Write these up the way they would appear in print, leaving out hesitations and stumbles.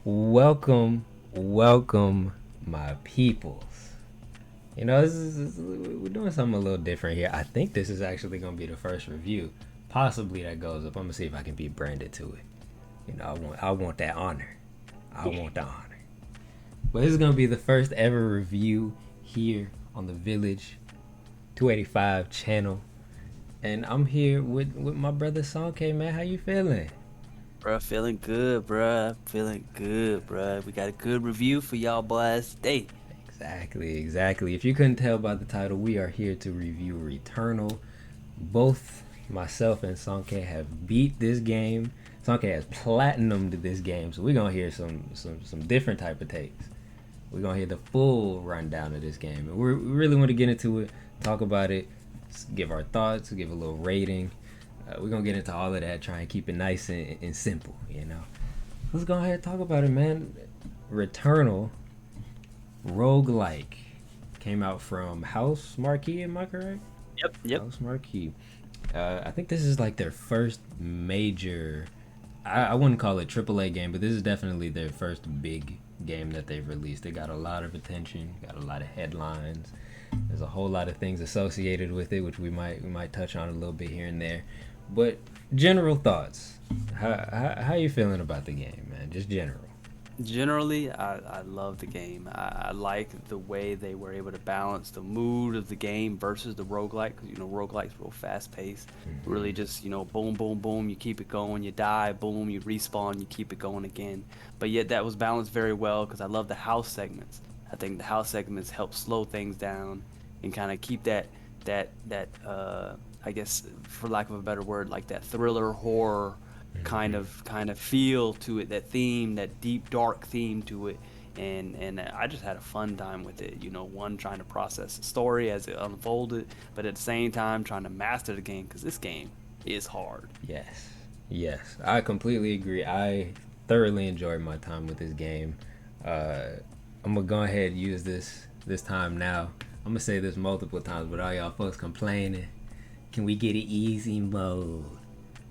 Welcome, my peoples. We're doing something a little different here. I think this is actually going to be the first review, possibly that goes up. I'm gonna see if I can be branded to it. I want that honor. I want the honor. But this is gonna be the first ever review here on the Village 285 channel, and I'm here with my brother SonK. Man, how you feeling? Bruh, feeling good, bruh. Feeling good, bruh. We got a good review for y'all boys today. Exactly. If you couldn't tell by the title, we are here to review Returnal. Both myself and SonK have beat this game. SonK has platinumed this game, so we're gonna hear some different type of takes. We're gonna hear the full rundown of this game, and we really want to get into it, talk about it, give our thoughts, give a little rating. We're gonna get into all of that, try and keep it nice and simple. Let's go ahead and talk about it, man. Returnal roguelike came out from House Marquee. Am I correct? Yep. House Marquee. I think this is like their first major. I wouldn't call it AAA game, but this is definitely their first big game that they've released. It got a lot of attention, got a lot of headlines. There's a whole lot of things associated with it, which we might touch on a little bit here and there. But general thoughts. How you feeling about the game, man? Just general. Generally, I love the game. I like the way they were able to balance the mood of the game versus the roguelike. Because, roguelike's real fast paced. Really just, boom, boom, boom, you keep it going. You die, boom, you respawn, you keep it going again. But yet that was balanced very well because I love the house segments. I think the house segments help slow things down and kind of keep that I guess for lack of a better word, like that thriller horror kind of feel to it, that theme, that deep dark theme to it. And I just had a fun time with it. One, trying to process the story as it unfolded, but at the same time trying to master the game because this game is hard. Yes, I completely agree. I thoroughly enjoyed my time with this game. Uh, I'm gonna go ahead and use this time now. I'm gonna say this multiple times, but all y'all folks complaining. Can we get an easy mode?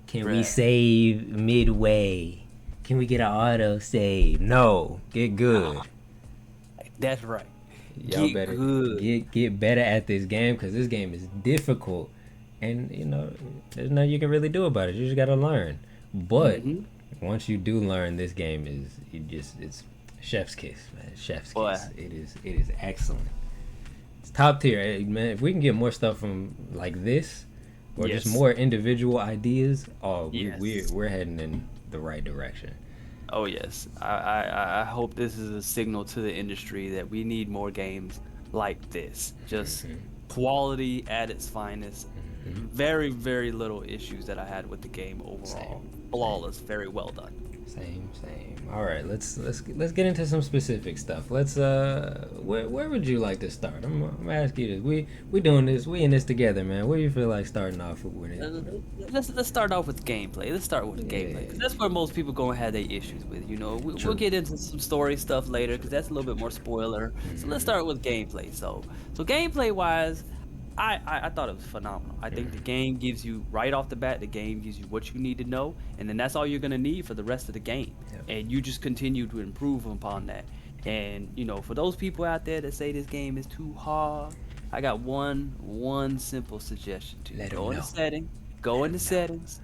Can we Bruh. save midway? Can we get an auto save? No, get good. That's right. Y'all Get better good. get better at this game because this game is difficult, and there's nothing you can really do about it. You just gotta learn. But Hmm. once you do learn, this game is it's chef's kiss, man. Chef's Boy. kiss. It is excellent. It's top tier, man. If we can get more stuff from like this, or just Yes. more individual ideas, oh, Yes. we're heading in the right direction. Oh yes, I hope this is a signal to the industry that we need more games like this. Just quality at its finest. Very, very little issues that I had with the game Same, overall. same. Flawless, very well done. Same. All right, let's get into some specific stuff. Let's where would you like to start? I'm gonna ask you this. We doing this. We in this together, man. Where do you feel like starting off with it? Uh, let's start off with gameplay. Let's start with the gameplay Yeah, because that's where most people gonna have their issues with. We'll true. get into some story stuff later because that's a little bit more spoiler. So let's start with gameplay. So gameplay wise, I thought it was phenomenal. I think the game gives you right off the bat. The game gives you what you need to know, and then that's all you're gonna need for the rest of the game. Yep. And you just continue to improve upon that. And for those people out there that say this game is too hard, I got one simple suggestion to you. Let them Go into know. settings, go Let into them know. settings,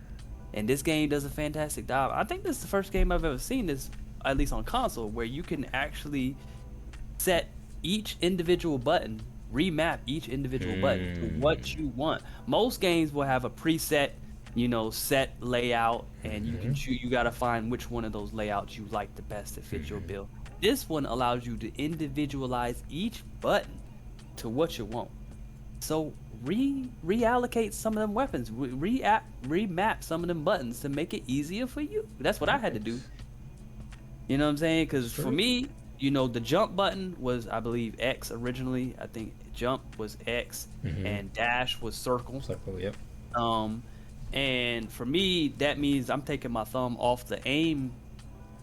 and this game does a fantastic job. I think this is the first game I've ever seen this, at least on console, where you can actually set each individual button, remap each individual button to what you want. Most games will have a preset, set layout, and you can choose. You got to find which one of those layouts you like the best to fit your build. This one allows you to individualize each button to what you want. So reallocate some of them weapons, remap some of them buttons to make it easier for you. That's what I had to do. Nice. You know what I'm saying? Because for True. me, the jump button was, I believe, X originally. I think jump was X and dash was circle. Circle. Yep. Um, and for me, that means I'm taking my thumb off the aim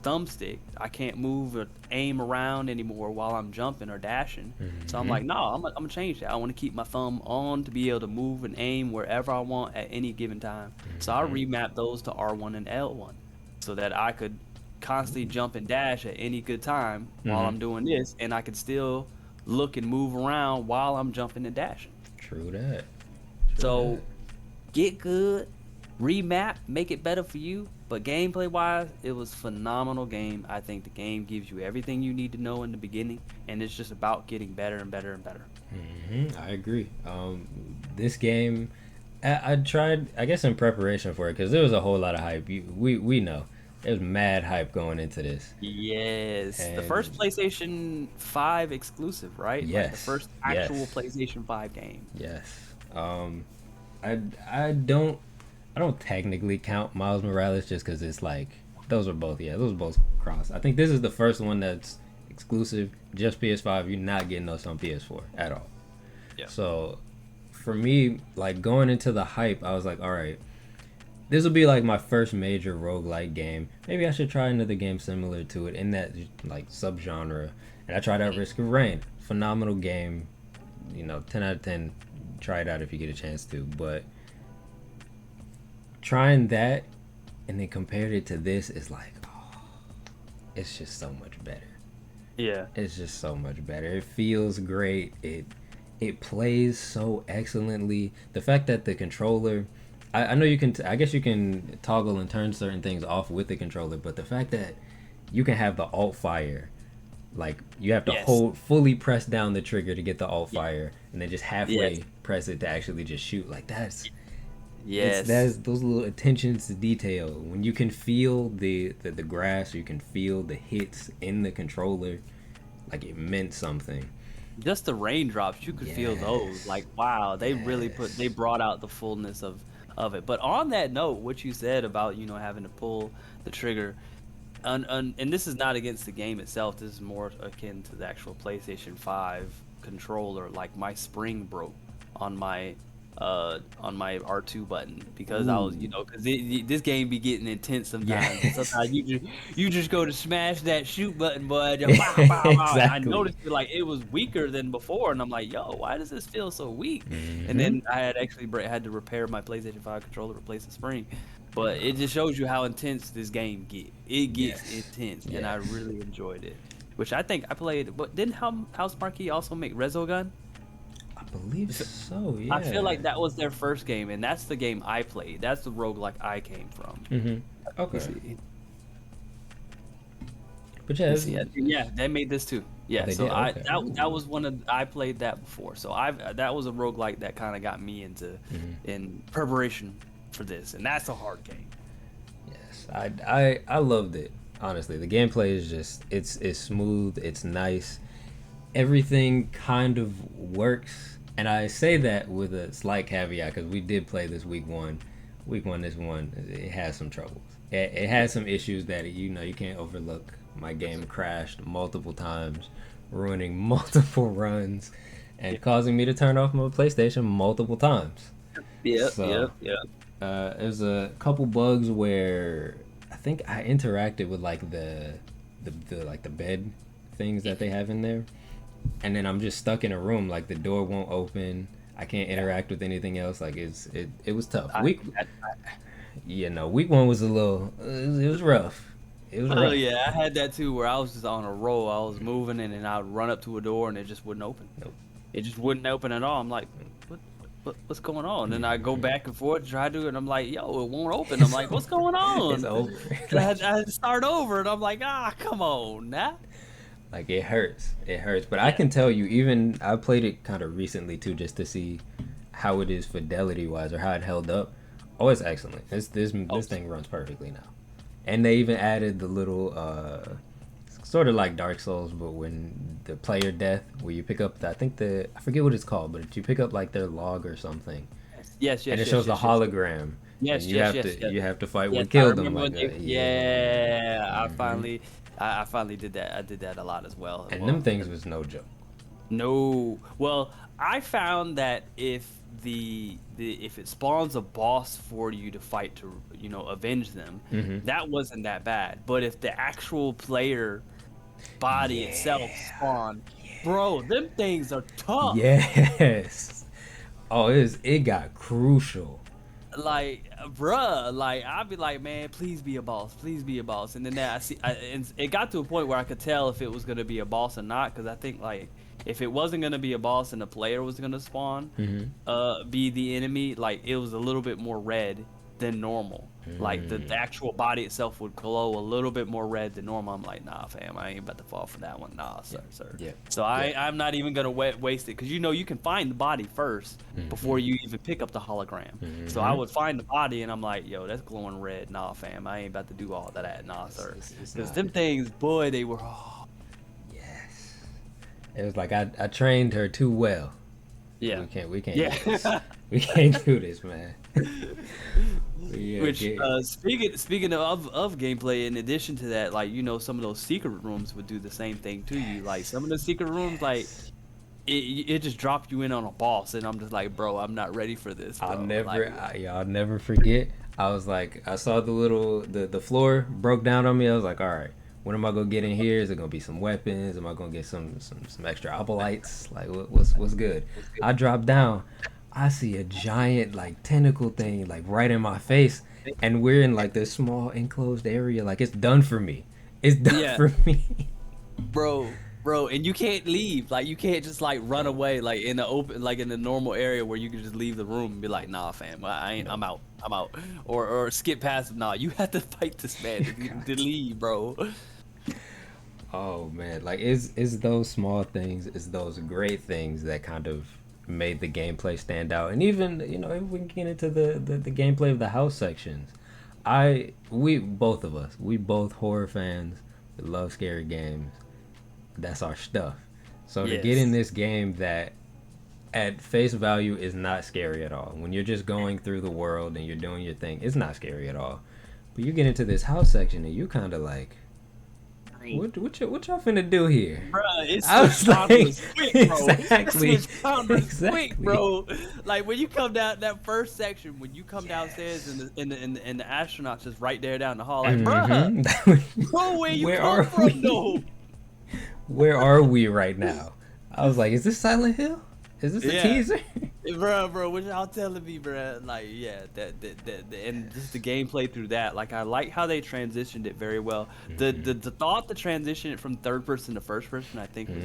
thumbstick. I can't move or aim around anymore while I'm jumping or dashing. So I'm like, no, I'm gonna change that. I want to keep my thumb on to be able to move and aim wherever I want at any given time. So I remap those to R1 and L1 so that I could constantly jump and dash at any good time while Mm-hmm. I'm doing this, and I can still look and move around while I'm jumping and dashing. True that. True that. So get good, remap, make it better for you. But gameplay wise, it was phenomenal game. I think the game gives you everything you need to know in the beginning, and it's just about getting better and better and better. I agree. This game, I tried, I guess, in preparation for it because there was a whole lot of hype. We know there's mad hype going into this, Yes, the first and PlayStation 5 exclusive, right? Like the yes, first actual yes, PlayStation 5 game. yes. I I don't I don't technically count Miles Morales just because it's like those are both those are both cross. I think this is the first one that's exclusive, just PS5. You're not getting those on PS4 at all. Yeah. So for me, like going into the hype, I was like, all right, this will be like my first major roguelike game. Maybe I should try another game similar to it in that like subgenre. And I tried out Risk of Rain. Phenomenal game. 10 out of 10. Try it out if you get a chance to. But trying that and then compared it to this is like, oh, it's just so much better. Yeah. It's just so much better. It feels great. It plays so excellently. The fact that the controller, I know you can. I guess you can toggle and turn certain things off with the controller, but the fact that you can have the alt fire, like you have to Yes. hold fully press down the trigger to get the alt fire, and then just Yes. halfway press it to actually just shoot. Like Yes. that's those little attentions to detail. When you can feel the grass, you can feel the hits in the controller, like it meant something. Just the raindrops, you could feel those. Yes. Like, wow, they Yes. brought out the fullness of it. But on that note, what you said about, having to pull the trigger, and this is not against the game itself. This is more akin to the actual PlayStation 5 controller. Like my spring broke on my R2 button because I was, Ooh. because this game be getting intense sometimes. And sometimes Yes. you just go to smash that shoot button, bud. Just pow, pow, pow. And I Exactly. noticed like it was weaker than before, and I'm like, yo, why does this feel so weak? And Mm-hmm. then I had actually had to repair my PlayStation 5 controller, replace the spring. But it just shows you how intense this game get. It gets Yes. intense, and I Yes. really enjoyed it. Which I think I played. But didn't House Marquee also make Resogun? I believe so. I feel Yeah. like that was their first game, and that's the game I played. That's the roguelike I came from. Mm-hmm. Let me Okay. see. But Let yeah, me see. Yeah, they made this too. oh, Yeah, they so did. I Okay. that was one of I played that before. So that was a roguelike that kind of got me into Mm-hmm. in preparation for this, and that's a hard game. Yes. I loved it. Honestly, the gameplay is just it's smooth. It's nice. Everything kind of works, and I say that with a slight caveat because we did play this week one. Week one, this one, it has some troubles. It has some issues that you can't overlook. My game crashed multiple times, ruining multiple runs, and causing me to turn off my PlayStation multiple times. Yep, So yep, yep. there's a couple bugs where I think I interacted with like the like the bed things that they have in there, and then I'm just stuck in a room. Like the door won't open. I can't Yeah. interact with anything else. Like it was tough. I, Week one was a little. It was rough. It was oh rough. yeah, I had that too, where I was just on a roll. I was moving, and then I'd run up to a door, and it just wouldn't open. Nope. It just wouldn't open at all. I'm like, what's going on? And I go Mhm. back and forth, try to, and I'm like, yo, it won't open. I'm like, what's going It's on? over. And I had to start over, and I'm like, come on, now. Like it hurts. It hurts. But I Yeah. can tell you, even I played it kind of recently too, just to see how it is fidelity wise or how it held up. Oh, it's excellent. Oh, This thing runs perfectly now. And they even added the little sort of like Dark Souls, but when the player death, where you pick up I think I forget what it's called, but you pick up like their log or something, yes, and yes, it yes, shows the yes, yes, hologram, and yes, yes, yes, yes. you have to fight Yes, what I killed them. remember Like when they. yeah. Yeah, Hmm. I finally did that. I did that a lot as well. And them Well, things was no joke. no. Well, I found that if if it spawns a boss for you to fight to avenge them, Hmm. that wasn't that bad. But if the actual player body itself Yeah. spawned, bro, them things are tough. Yes. Oh, it got crucial. bruh, like I'd be like, man, please be a boss, please be a boss. And then and it got to a point where I could tell if it was gonna be a boss or not, because I think like if it wasn't gonna be a boss and the player was gonna spawn, be the enemy, like it was a little bit more red than normal. Like the actual body itself would glow a little bit more red than normal. I'm like, nah, fam, I ain't about to fall for that one. Nah, sir. Yeah. So I'm not even gonna waste it, because you can find the body first before you even pick up the hologram. So I would find the body and I'm like, yo, that's glowing red. Nah, fam, I ain't about to do all of that. Nah, sir. Because them things, boy, they were. Oh. Yes. It was like I trained her too well. Yeah. We can't do this. We can't do this, man. Which speaking of gameplay, in addition to that, like some of those secret rooms would do the same thing to you. Like some of the secret rooms, like it just dropped you in on a boss, and I'm just like, bro, I'm not ready for this. Bro. I'll never forget. I was like, I saw the floor broke down on me. I was like, all right, what am I gonna get in here? Is it gonna be some weapons? Am I gonna get some extra obolites? Like what's good? I dropped down. I see a giant like tentacle thing like right in my face, and we're in like this small enclosed area. Like it's done for me. It's done for me. Bro, and you can't leave. Like you can't just like run away like in the open, like in the normal area where you can just leave the room and be like, nah, fam, I'm out, or skip past him. Nah, you have to fight this man to leave, bro. Oh man, like it's those small things, it's those great things that kind of made the gameplay stand out. And even if we can get into the gameplay of the house sections, we both horror fans. We love scary games. That's our stuff. So to get in this game that at face value is not scary at all, when you're just going through the world and you're doing your thing, it's not scary at all. But you get into this house section and you kind of like, what y'all finna do here? Bruh, it's quick, bro. Exactly. Quick, bro. Like when you come down that first section, when you come downstairs and the astronauts just right there down the hall, like, bro, where you come from, though? Where are we right now? I was like, is this Silent Hill? Is this a teaser? Bro, what y'all telling me, bro? Like, that and just the gameplay through that. Like, I like how they transitioned it very well. The thought to transition it from third person to first person, I think, was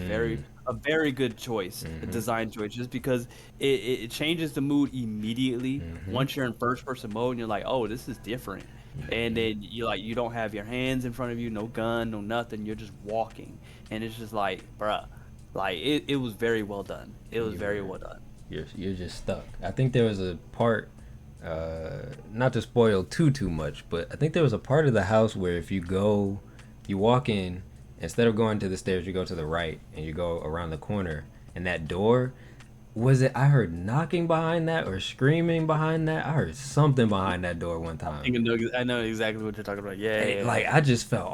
a very good choice, a design choice, just because it changes the mood immediately once you're in first person mode, and you're like, oh, this is different. And then you don't have your hands in front of you, no gun, no nothing. You're just walking, and it's just like, bruh. Like it was very well done. It was very well done. You're just stuck. I think there was a part, not to spoil too much, but I think there was a part of the house where if you walk in, instead of going to the stairs, you go to the right and you go around the corner, and that door, I heard knocking behind that or screaming behind that. I heard something behind that door one time. I know exactly what you're talking about. Like I just felt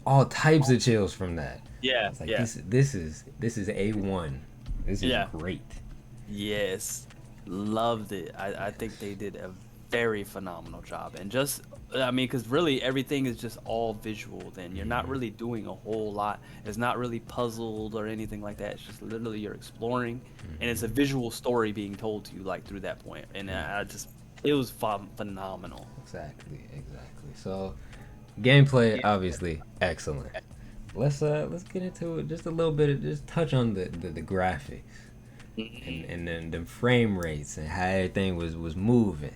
all types of chills from that. Yeah, like, This is A1. This is great. Yes, loved it. I think they did a very phenomenal job, and because really everything is just all visual. Then you're not really doing a whole lot. It's not really puzzled or anything like that. It's just literally you're exploring, and it's a visual story being told to you like through that point. And it was phenomenal. Exactly. So, gameplay obviously excellent. Let's get into it just a little bit. Just touch on the graphics and then the frame rates and how everything was moving.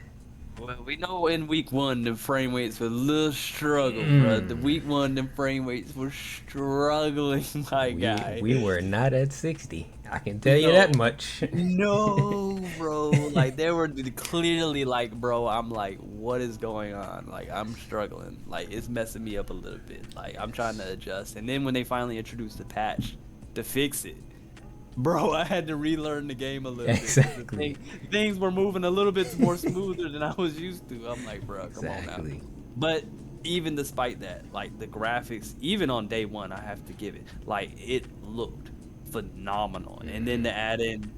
Well, we know in week one the frame rates were a little struggle, bro. The week one the frame rates were struggling, my guy. We were not at 60. I can tell you that much. No, bro. Like they were clearly like, bro, I'm like, what is going on? Like I'm struggling. Like it's messing me up a little bit. Like I'm trying to adjust. And then when they finally introduced the patch to fix it, bro, I had to relearn the game a little bit. Things were moving a little bit more smoother than I was used to. I'm like, bro, come on now. But even despite that, like the graphics, even on day one, I have to give it, like it looked phenomenal. And then to add in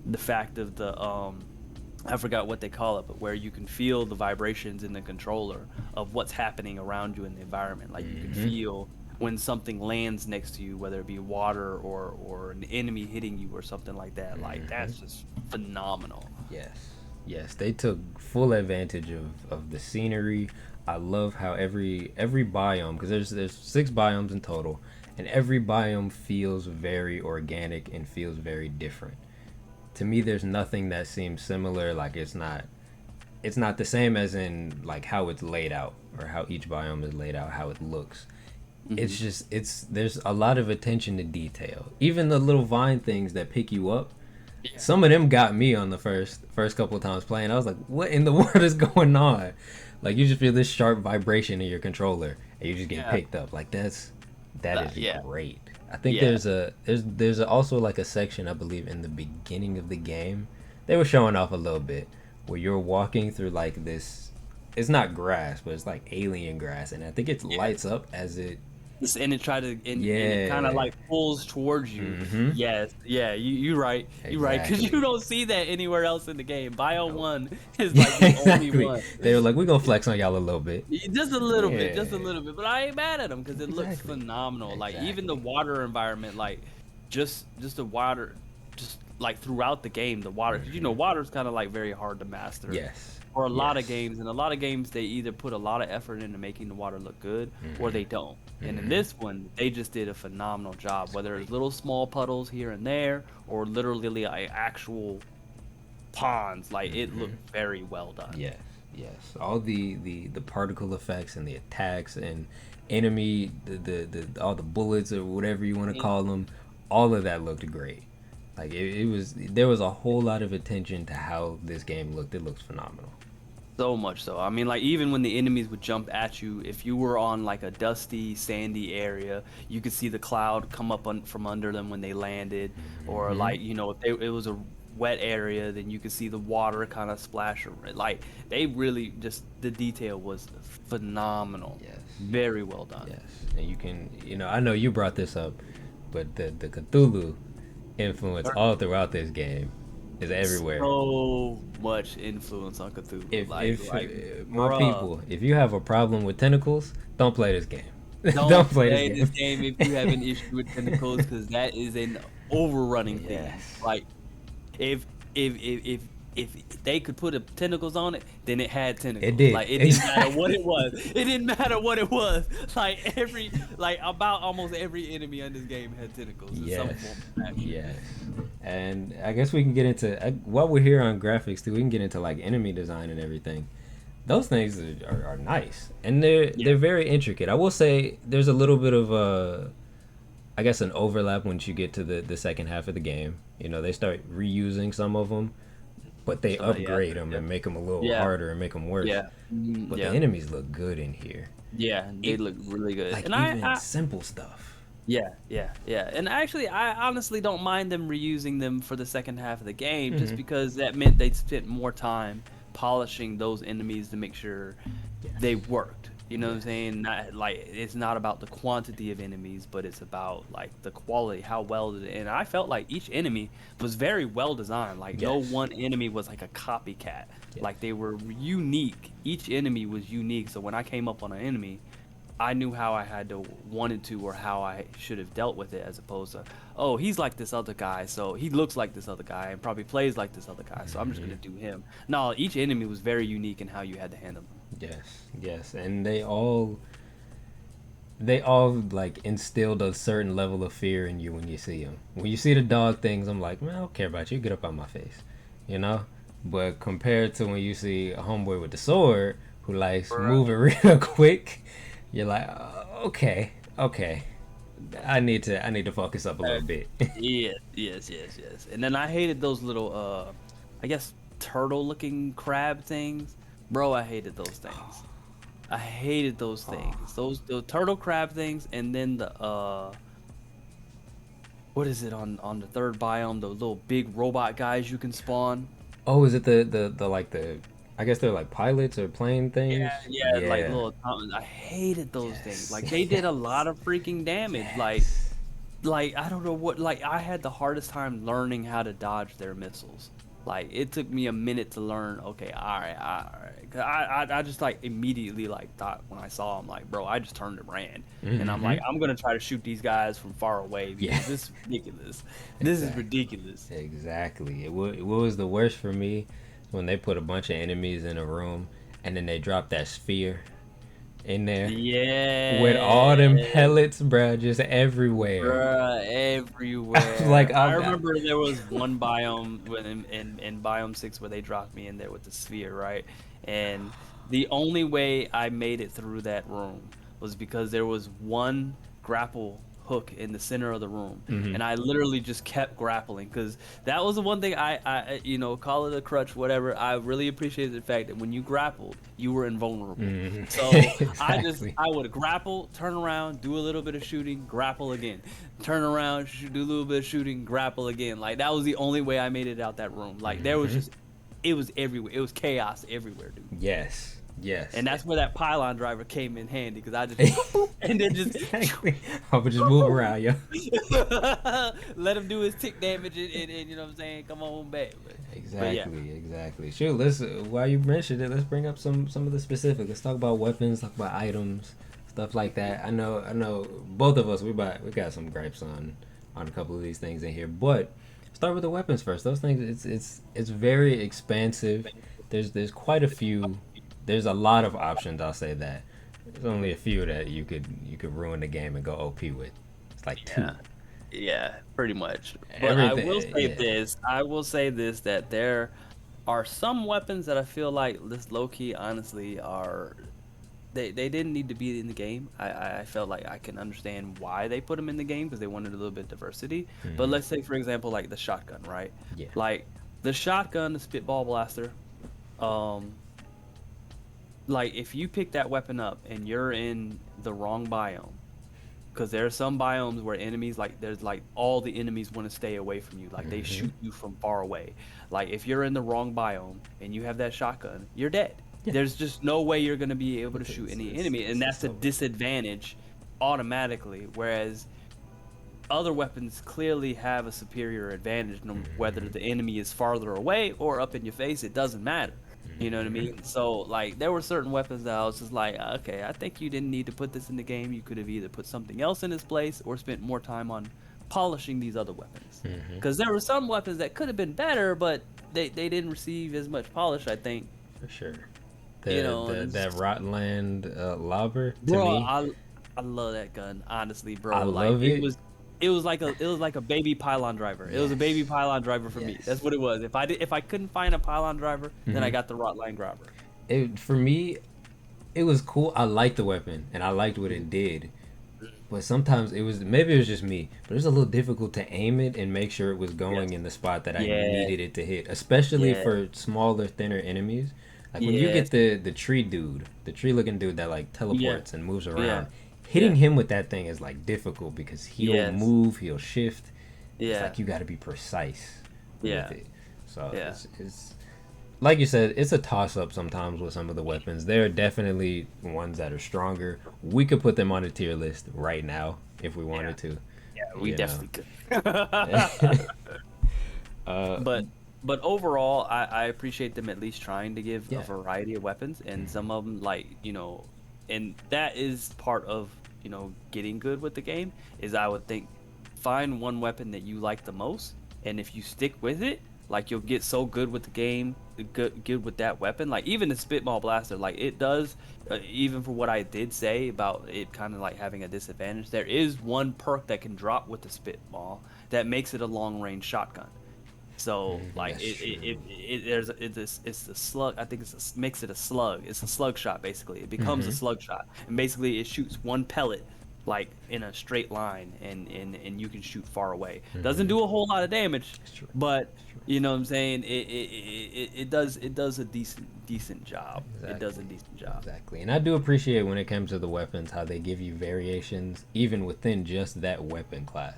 the fact of the I forgot what they call it, but where you can feel the vibrations in the controller of what's happening around you in the environment. Like you can feel when something lands next to you, whether it be water or an enemy hitting you or something like that. Like that's just phenomenal. Yes. Yes, they took full advantage of the scenery. I love how every biome, because there's 6 biomes in total, and every biome feels very organic and feels very different. To me, there's nothing that seems similar. Like it's not the same as in like how it's laid out or how each biome is laid out, how it looks. Hmm. It's just there's a lot of attention to detail. Even the little vine things that pick you up, Yeah. some of them got me on the first couple of times playing. I was like, what in the world is going on? Like you just feel this sharp vibration in your controller and you just get Yeah. picked up. Like that is Yeah. great. I think Yeah. also like a section, I believe, in the beginning of the game. They were showing off a little bit where you're walking through like this, it's not grass, but it's like alien grass, and I think it Yeah. lights up as it. And it try to and it kind of Yeah. like pulls towards you. Mm-hmm. Yes, yeah, you right, you right, because you Exactly. don't see that anywhere else in the game. Bio Nope. one is Yeah, like the only exactly. one. They were like, we're gonna flex on y'all a little bit. Just a little bit, just a Yeah. little bit, but I ain't mad at them because it looks Exactly. phenomenal. Like even the Exactly. water environment, like just the water, just like throughout the game, the water. 'Cause, Hmm. water's kind of like very hard to master Yes. for a lot of Yes. games, and a lot of games they either put a lot of effort into making the water look good or Hmm. they don't. And in Hmm. this one, they just did a phenomenal job, It's whether great. it's little small puddles here and there or literally like actual ponds. Like it Hmm. looked very well done. Yes. Yes. All the particle effects and the attacks and enemy the all the bullets or whatever you want to call them, all of that looked great. Like it was there was a whole lot of attention to how this game looked. It looks phenomenal. So much so. I mean, like even when the enemies would jump at you, if you were on like a dusty, sandy area, you could see the cloud come up from under them when they landed, or Hmm. like if it was a wet area, then you could see the water kind of splash. Like they really just the detail was phenomenal, Yes. very well done. Yes. And you can I know you brought this up, but the Cthulhu influence all throughout this game is everywhere. So much influence on Cthulhu, If like, my bruh. people, if you have a problem with tentacles, don't play this game. Don't Don't play this play this game. game if you have an issue with tentacles, because that is an overrunning theme. Yes. Like if if if if they could put tentacles on it, then it had It tentacles. did. Like it didn't matter what it Exactly. was. It didn't matter what it was. Like about almost every enemy in this game had tentacles in some Yes. form of fashion. Yes. And I guess we can get into while we're here on graphics too. We can get into like enemy design and everything. Those things are nice and Yeah. they're very intricate. I will say there's a little bit of I guess an overlap once you get to the second half of the game. They start reusing some of them, but they So yeah, upgrade them yeah, and make them a little yeah, harder and make them worse. yeah, But the yeah, enemies look good in here. yeah. They It, look really good, like and even I simple stuff. Yeah, yeah, yeah. And actually, I honestly don't mind them reusing them for the second half of the game, just Hmm. because that meant they'd spent more time polishing those enemies to make sure they Yes. worked. You know what I'm Yes. saying? Not like it's not about the quantity of enemies, but it's about like the quality, how well did it. And I felt like each enemy was very well designed. Like no Yes. one enemy was like a copycat. Yes. Like they were unique. Each enemy was unique. So when I came up on an enemy, I knew how I had to wanted to or how I should have dealt with it as opposed to, oh, he's like this other guy, so he looks like this other guy and probably plays like this other guy, so I'm just Hmm. gonna do him. No, each enemy was very unique in how you had to handle them. Yes. Yes. And they all like instilled a certain level of fear in you when you see them. When you see the dog things, I'm like, man, I don't care about you. Get up out my face, you know. But compared to when you see a homeboy with the sword who likes Bruh. moving real quick, you're like, okay, okay. I need to focus up a Uh, little bit. yes, yes, yes, yes. And then I hated those little, I guess turtle-looking crab things. Bro, I hated those things. I hated those Oh, things. Those the turtle crab things, and then the what is it on the third biome? The little big robot guys you can spawn. oh, is it the like the? I guess they're like pilots or plane Yeah, things. yeah, like Yeah. little. I hated those things. Yes. Like they did a lot Yes. of freaking damage. Yes. Like I don't know what. Like I had the hardest time learning how to dodge their missiles. Like it took me a minute to learn. Okay, all right, all right. 'Cause I just like immediately like thought when I saw them like, bro, I just turned and ran, and I'm Mm-hmm. like, I'm gonna try to shoot these guys from far away Yeah. because this is ridiculous. This is Exactly. ridiculous. Exactly. What was the worst for me? when they put a bunch of enemies in a room and then they drop that sphere in there with all them Yeah, pellets, bruh, just everywhere. bruh, I was like, everywhere. I oh god. remember there was one biome when in biome 6 where they dropped me in there with the sphere, right? And the only way I made it through that room was because there was one grapple hook in the center of the room, Hmm. and I literally just kept grappling because that was the one thing call it a crutch, whatever. I really appreciated the fact that when you grappled, you were invulnerable. Hmm. So Exactly. I would grapple, turn around, do a little bit of shooting, grapple again, turn around, do a little bit of shooting, grapple again. Like that was the only way I made it out that room. Like there was Hmm. just, it was everywhere. It was chaos everywhere, dude. Yes. Yes. And that's where that pylon driver came in handy because I just boop, boop, boop, and then just Exactly. I would just move around, yo. let him do his tick damage and you know what I'm saying, come on back. But yeah, Exactly, exactly. Sure, let's while you mentioned it, let's bring up some of the specifics. Let's talk about weapons, talk about items, stuff like that. I know both of us we got some gripes on a couple of these things in here, but start with the weapons first. Those things it's very expansive. There's quite a few. There's a lot of options, I'll say that. There's only a few that you could ruin the game and go OP with. It's like two. yeah. Yeah, pretty much. But I will Everything, say yeah. this. I will say this that there are some weapons that I feel like this low key honestly are they didn't need to be in the game. I felt like I can understand why they put them in the game because they wanted a little bit of diversity. But Hmm. let's say for example like the shotgun, right? Yeah. Like the shotgun, the spitball blaster, um like if you pick that weapon up and you're in the wrong biome, because there are some biomes where enemies like there's like all the enemies want to stay away from you, like they Hmm. shoot you from far away. Like if you're in the wrong biome and you have that shotgun, you're dead. Yeah. There's just no way you're going to be able to shoot It's, any it's, enemy, and it's, that's it's a over. disadvantage automatically, whereas other weapons clearly have a superior advantage, whether Hmm. the enemy is farther away or up in your face, it doesn't matter. You know what I Hmm. mean? So like there were certain weapons that I was just like, okay, I think you didn't need to put this in the game. You could have either put something else in its place or spent more time on polishing these other weapons. Hmm. Because there were some weapons that could have been better, but they didn't receive as much polish, I think. For sure. You The know, and the it's that just, Rotland lobber to bro, me, I love that gun, honestly, I bro. Like love it. it was like a baby pylon driver. It was a baby Yes. pylon driver for me. That's Yes. what it was. If I couldn't find a pylon driver, then I Hmm. got the Rotline driver. It for me, it was cool. I liked the weapon and I liked what it did. But sometimes it was maybe it was just me, but it was a little difficult to aim it and make sure it was Yes. going in the spot that I Yeah. needed it to hit, especially Yeah. for smaller, thinner enemies. Like when you Yes. get the tree dude, the tree looking dude that like Yeah. teleports and moves Yeah. around, hitting Yeah. him with that thing is like difficult because he'll Yes. move, he'll shift. It's Yeah. like you got to be precise with Yeah. it. So Yeah. it's like you said, it's a toss up sometimes with some of the weapons. There are definitely ones that are stronger. We could put them on a tier list right now if we Yeah. wanted to. Yeah. We You know. definitely could. uh, But overall, I appreciate them at least trying to give a yeah. variety of weapons, and some of them like and that is part of getting good with the game. Is I would think find one weapon that you like the most, and if you stick with it, like you'll get so good with the game, good with that weapon. Like even the Spitball Blaster, like it does. Even for what I did say about it kind of like having a disadvantage, there is one perk that can drop with the Spitball that makes it a long range shotgun. So like That's true. it's the slug. I think makes it a slug. It's a slug shot basically. It becomes a Hmm. slug shot, and basically it shoots one pellet like in a straight line, and you can shoot far away. Doesn't Hmm. do a whole lot of damage, That's true. but That's true. you know what I'm saying. It does a decent job. It does a Exactly. decent job. Exactly. And I do appreciate when it comes to the weapons how they give you variations even within just that weapon class.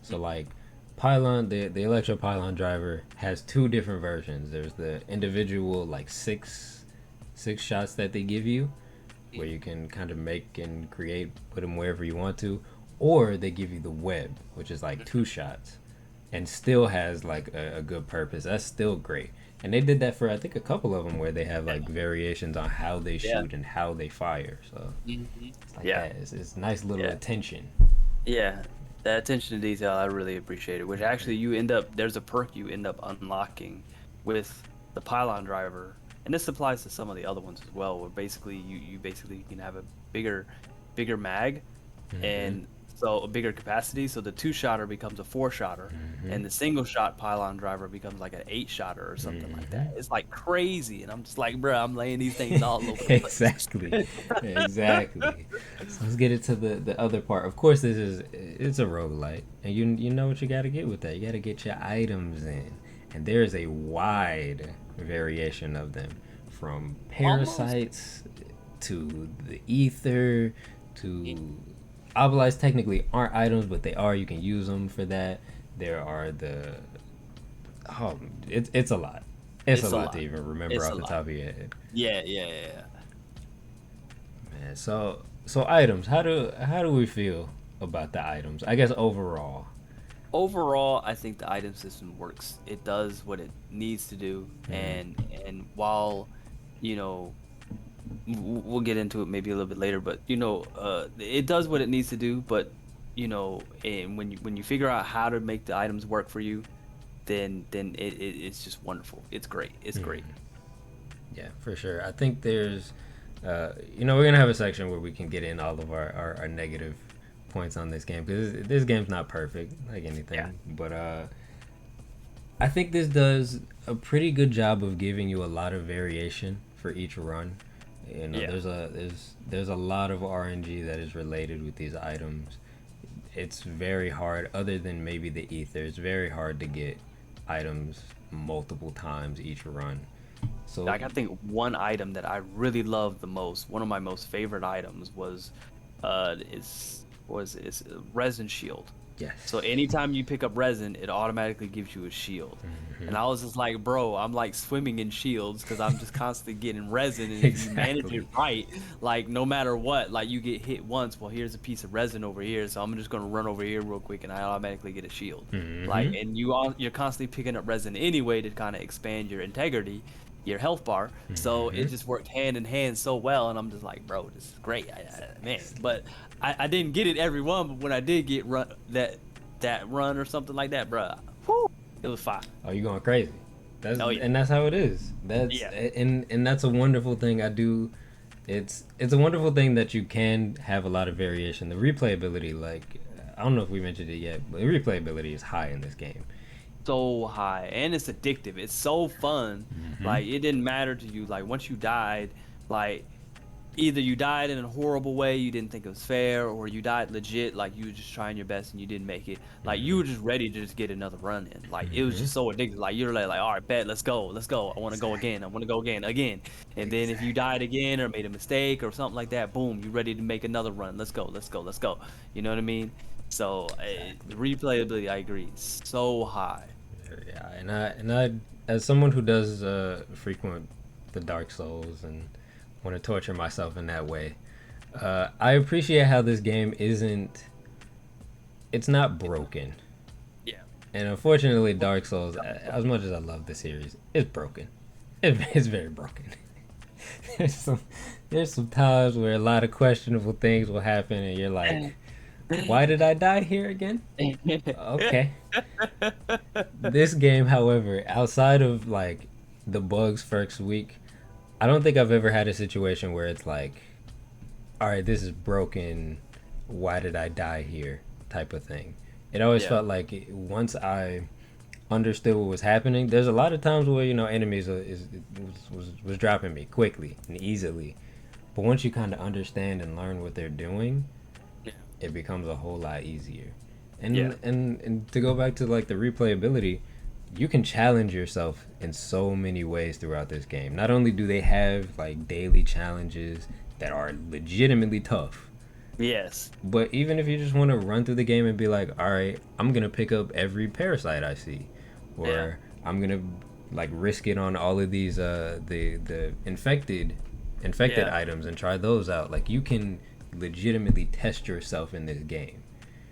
So like Pylon, the Electro Pylon driver has two different versions. There's the individual like six shots that they give you, where you can kind of make and create, put them wherever you want to, or they give you the web, which is like two shots, and still has like a good purpose. That's still great. And they did that for I think a couple of them where they have like variations on how they Yeah. shoot and how they fire. So Hmm. it's like Yeah. that. It's nice little Yeah. attention. Yeah, that attention to detail I really appreciate it. Which actually you end up there's a perk you end up unlocking with the pylon driver, and this applies to some of the other ones as well, where basically you basically can have a bigger mag, Mm-hmm. and so a bigger capacity, so the two-shotter becomes a four-shotter, Mm-hmm. and the single-shot pylon driver becomes like an eight-shotter or something like Mm-hmm. that. It's like crazy, and I'm just like, bro, I'm laying these things all over the place. Exactly. Exactly. So let's get into the other part. Of course, it's a roguelite, and you know what you got to get with that. You got to get your items in, and there is a wide variation of them, from Almost. parasites to the ether to obelites. Technically aren't items, but they are. You can use them for that. There are the oh, it's a lot. It's a It's a lot to lot. even remember It's off a the lot. top of your head. Yeah. Man, so items. How do we feel about the items? I guess overall. Overall, I think the item system works. It does what it needs to do, Mm, and while, you know, we'll get into it maybe a little bit later, but it does what it needs to do. But and when you figure out how to make the items work for you, then it's just wonderful. It's great. It's mm, great. yeah, for sure. I think there's, we're gonna have a section where we can get in all of our negative points on this game because this game's not perfect like Yeah. anything, but I think this does a pretty good job of giving you a lot of variation for each run. You know, Yeah. there's a lot of RNG that is related with these items. It's very hard, other than maybe the ether. It's very hard to get items multiple times each run. So Like I think one item that I really love the most, one of my most favorite items is resin shield. So yes. anytime you pick up resin, it automatically gives you a shield. Hmm. And I was just like, bro, I'm like swimming in shields because I'm just constantly getting resin. And if you manage it Exactly. right, like no matter what, like you get hit once, well, here's a piece of resin over here. So I'm just gonna run over here real quick and I automatically get a shield. Like, Hmm. and you're constantly picking up resin anyway to kind of expand your integrity, your health bar. So it Hmm. just worked hand in hand so well. And I'm just like, bro, this is great, man. But I didn't get it every one, but when I did get that run or something like that, bruh, whew, it was fire. Oh, you going crazy? Oh yeah, That's how it is. That's yeah, and that's a wonderful thing. I do. It's a wonderful thing that you can have a lot of variation. The replayability, like I don't know if we mentioned it yet, but the replayability is high in this game. so high, and it's addictive. It's so fun. Hmm. Like it didn't matter to you. Like once you died, like either you died in a horrible way, you didn't think it was fair, or you died legit, like you were just trying your best and you didn't make it. Like you Hmm. were just ready to just get another run in. Like it was Hmm. just so addictive. Like you're like, all right, bet, let's go. I want to go again. I Exactly. want to go again. And then if you died Exactly. again or made a mistake or something like that, boom, you're ready to make another run. Let's go. You know what I mean? So the Exactly. replayability, I agree, so high. Yeah, and I, as someone who does frequent the Dark Souls and want to torture myself in that way, I appreciate how this game isn't. It's not broken, Yeah. and unfortunately, Dark Souls, as much as I love the series, it's broken. It's very broken. there's some there's some times where a lot of questionable things will happen, and you're like, "Why did I die here again?" Okay. This game, however, outside of like the bugs first week, I don't think I've ever had a situation where it's like, all right, this is broken. Why did I die here? Type of thing. It always Yeah. felt like once I understood what was happening, there's a lot of times where enemies was dropping me quickly and easily, but once you kind of understand and learn what they're doing, Yeah. it becomes a whole lot easier. Yeah. And to go back to like the replayability, you can challenge yourself in so many ways throughout this game. Not only do they have like daily challenges that are legitimately tough, Yes. but even if you just want to run through the game and be like, all right, I'm gonna pick up every parasite I see, Yeah. or I'm gonna like risk it on all of these the infected Yeah. items and try those out. Like you can legitimately test yourself in this game.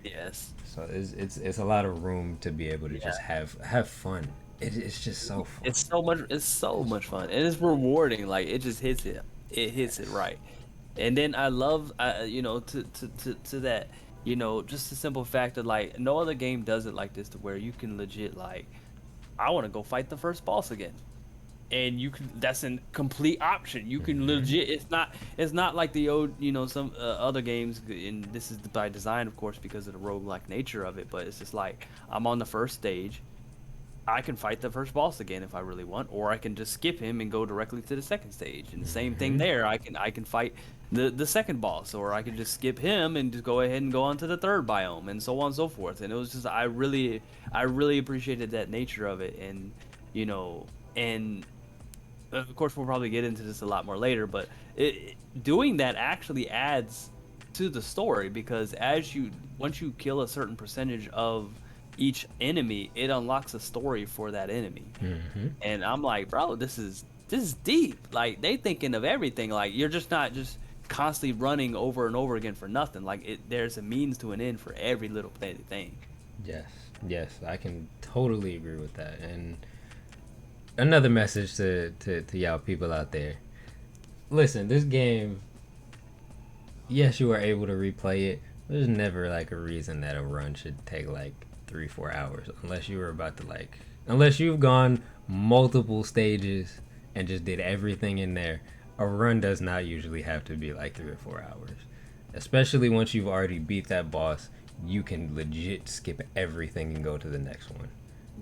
Yes. So it's a lot of room to be able to Yeah. just have fun. It's just so fun. It's so much fun and it's rewarding. Like it just hits it. It hits it Yes. right. And then I love, to that, just the simple fact that like no other game does it like this, to where you can legit like, I want to go fight the first boss again. and you can, that's a complete option. You can Hmm. legit, it's not like the old, some other games, and this is by design, of course, because of the roguelike nature of it, but it's just like, I'm on the first stage, I can fight the first boss again if I really want, or I can just skip him and go directly to the second stage. And the same thing Hmm. there. I can fight the second boss, or I can just skip him and just go ahead and go on to the third biome, and so on and so forth. And it was just, I really appreciated that nature of it, and you know, and of course we'll probably get into this a lot more later, but doing that actually adds to the story, because once you kill a certain percentage of each enemy, it unlocks a story for that enemy. Hmm. And I'm like, bro, this is deep. Like, they thinking of everything. Like, you're just not just constantly running over and over again for nothing. Like, there's a means to an end for every little thing. Yes, yes, I can totally agree with that. And another message to y'all people out there: listen, this game, yes, you are able to replay it. There's never like a reason that a run should take like 3 4 hours, unless you were about to like, unless you've gone multiple stages and just did everything in there. A run does not usually have to be like 3 or 4 hours, especially once you've already beat that boss. You can legit skip everything and go to the next one,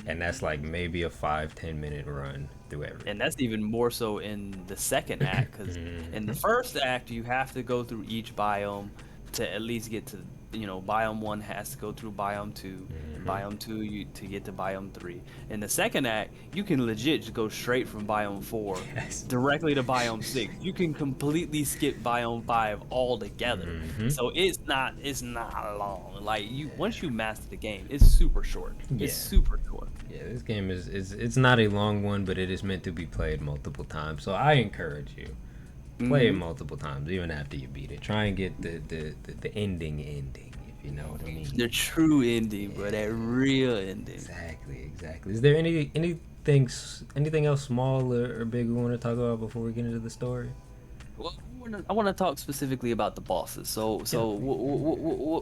and that's like maybe a 5 10 minute run through And everything. that's even more so in the second act, because in the Hmm. first act you have to go through each biome to at least get to, biome one has to go through biome two, and Hmm. biome two you to get to biome three. In the second act, you can legit just go straight from biome four Yes. directly to biome six. You can completely skip biome five altogether. Hmm. So it's not long. Like, once you master the game, it's super short. It's Yeah. super short. Yeah, this game is it's not a long one, but it is meant to be played multiple times. So I encourage you, play it Hmm. multiple times, even after you beat it. Try and get the ending, if you know what I mean. The true ending, bro. That Yeah, real ending. exactly. Is there anything else small or big we want to talk about before we get into the story? Well, I want to talk specifically about the bosses. So, Yeah.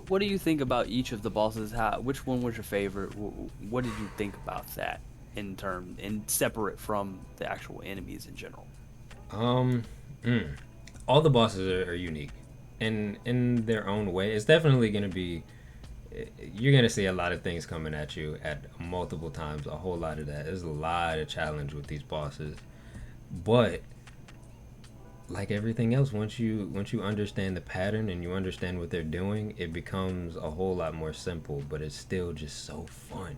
what do you think about each of the bosses? Which one was your favorite? What did you think about that in term and separate from the actual enemies in general? Um, mm, all the bosses are unique, in their own way. It's definitely gonna be, you're gonna see a lot of things coming at you at multiple times. A whole lot of that. There's a lot of challenge with these bosses, but like everything else, once you understand the pattern and you understand what they're doing, it becomes a whole lot more simple. But it's still just so fun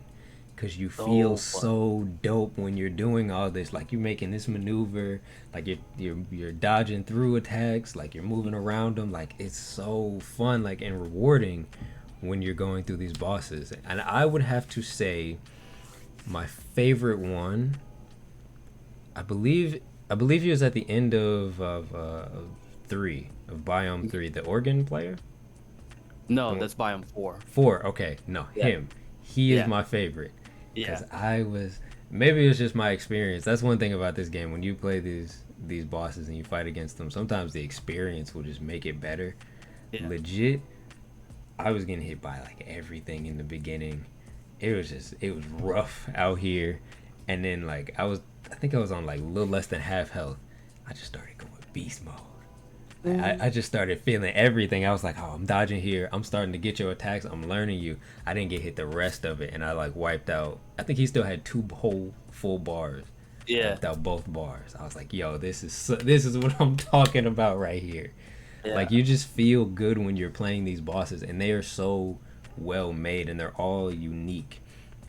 because you feel So fun. so dope when you're doing all this. Like you're making this maneuver, like you're dodging through attacks, like you're moving around them. Like it's so fun, like and rewarding when you're going through these bosses. And I would have to say my favorite one, I believe I believe he was at the end of three of biome three, the organ player. No, that's biome four. Four. Okay, no, Yeah, him. He is yeah, my favorite because yeah, I was, maybe it's just my experience. That's one thing about this game. When you play these bosses and you fight against them, sometimes the experience will just make it better. yeah. Legit, I was getting hit by like everything in the beginning. It was rough out here, and then like I think I was on like a little less than half health. I just started going beast mode. I Ooh. just started feeling everything. I was like, oh, I'm dodging here. I'm starting to get your attacks. I'm learning you. I didn't get hit the rest of it, and I like wiped out. I think he still had two whole full bars. Yeah, Wiped out both bars. I was like, yo, this is what I'm talking about right here. yeah, Like you just feel good when you're playing these bosses, and they are so well made, and they're all unique.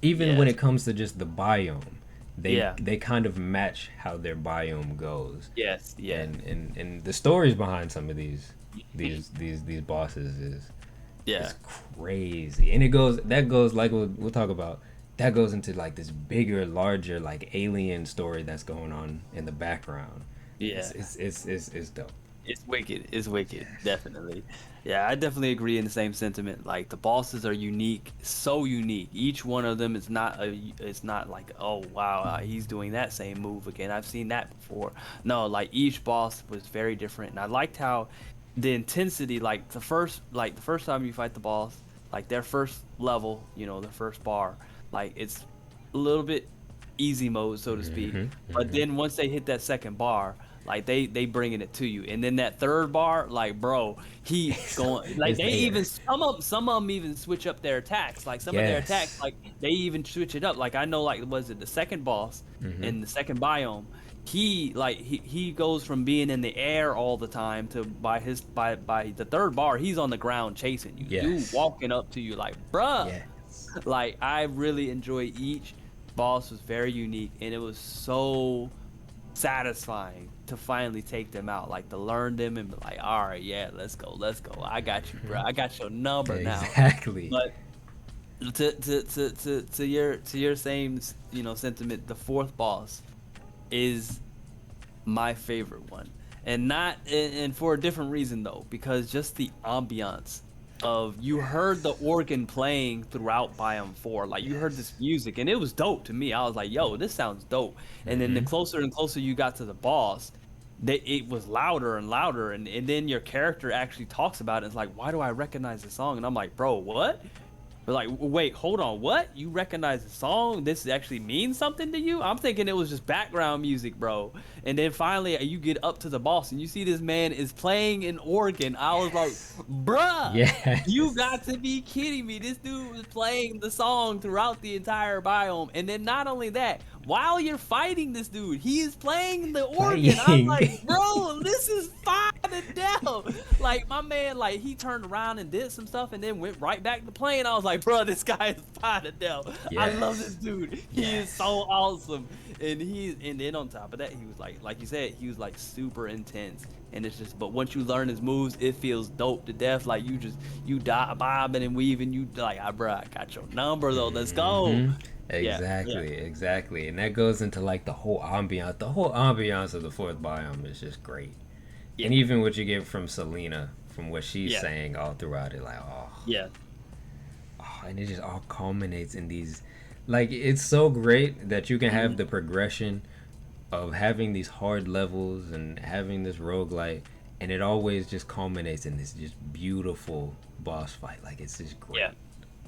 Even when yes, it comes to just the biome, yeah, they kind of match how their biome goes, yes, yeah, and the stories behind some of these Mhm. these bosses is Yeah. crazy, and it goes that goes like we'll talk about. That goes into like this bigger, larger, like alien story that's going on in the background. Yeah. It's dope. It's wicked. It's wicked. Yes. Definitely. Yeah, I definitely agree in the same sentiment. Like, the bosses are unique, so unique. Each one of them is not it's not like, oh wow, he's doing that same move again. I've seen that before. No, like, each boss was very different, and I liked how the intensity, like the first time you fight the boss, like their first level, the first bar, like it's a little bit. easy mode, so to speak. But then once they hit that second bar, like they bringing it to you, and then that third bar, like bro, he going like It's they there. even some of them even switch up their attacks. Like some of their attacks, Yes. like they even switch it up. Like I know, like was it the second boss in the second biome? He goes from being in the air all the time to by the third bar, he's on the ground chasing you. Dude Yes. walking up to you like, bruh. Yes. Like I really enjoy each boss was very unique, and it was so satisfying to finally take them out, like to learn them and be like, all right, yeah, let's go. I got you, bro. I got your number now. Exactly. But to your same sentiment, the fourth boss is my favorite one, and not and for a different reason though, because just the ambiance of you heard the organ playing throughout biome 4, like you heard this Yes. music and it was dope to me. I was like, yo, this sounds dope. And then the closer and closer you got to the boss, it was louder and louder, and then your character actually talks about it. It's like, why do I recognize the song? And I'm like, bro, what? But like, wait, hold on, what? You recognize the song? This actually means something to you? I'm thinking it was just background music, bro. And then finally, you get up to the boss and you see this man is playing an organ. I was like, bruh, you Yes. got to be kidding me. This dude was playing the song throughout the entire biome. And then not only that, while you're fighting this dude, he is playing the organ. I'm Playing. like, bro, this is fire to death. Like my man, like he turned around and did some stuff and then went right back to playing. I was like, bro, this guy is fire to death. I love this Yes. dude. He is so Yes. awesome. And then on top of that, he was like you said, he was like super intense. And it's just, but once you learn his moves, it feels dope to death. Like you die bobbing and weaving. You like, bro, I got your number though. Let's go. Yeah, yeah. Exactly, exactly. And that goes into like the whole ambiance. The whole ambiance of the fourth biome is just great. Yeah, And even what you get from Selena, from what she's yeah, saying all throughout it, like, yeah. and it just all culminates in these. Like, it's so great that you can have the progression of having these hard levels and having this roguelike, and it always just culminates in this just beautiful boss fight. Like, it's just Yeah, great.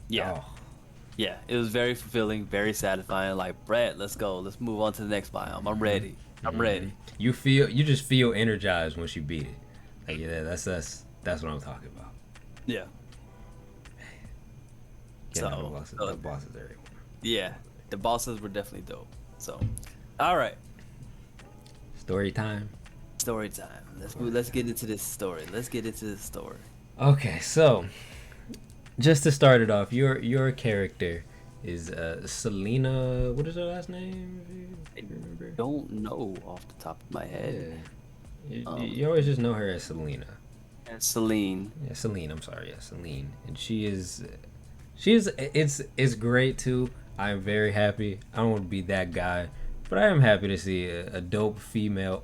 yeah, Oh, yeah. It was very fulfilling, very satisfying. Like, Brett, let's go. Let's move on to the next biome. I'm ready. I'm ready. you just feel energized once you beat it. Like, yeah, that's what I'm talking about. Yeah. Getting all So, the bosses everywhere. yeah, the bosses were definitely dope. So, all right, Story time. story time. Let's get into this story. Let's get into this story. Okay, so just to start it off, your character is Selena. What is her last name? I Do you remember? don't know off the top of my Yeah, head. you always just know her as Selena. And Celine. Yeah, Celine. I'm sorry. Yeah, Celine, and it's great too. I'm very happy. I don't want to be that guy, but I am happy to see a dope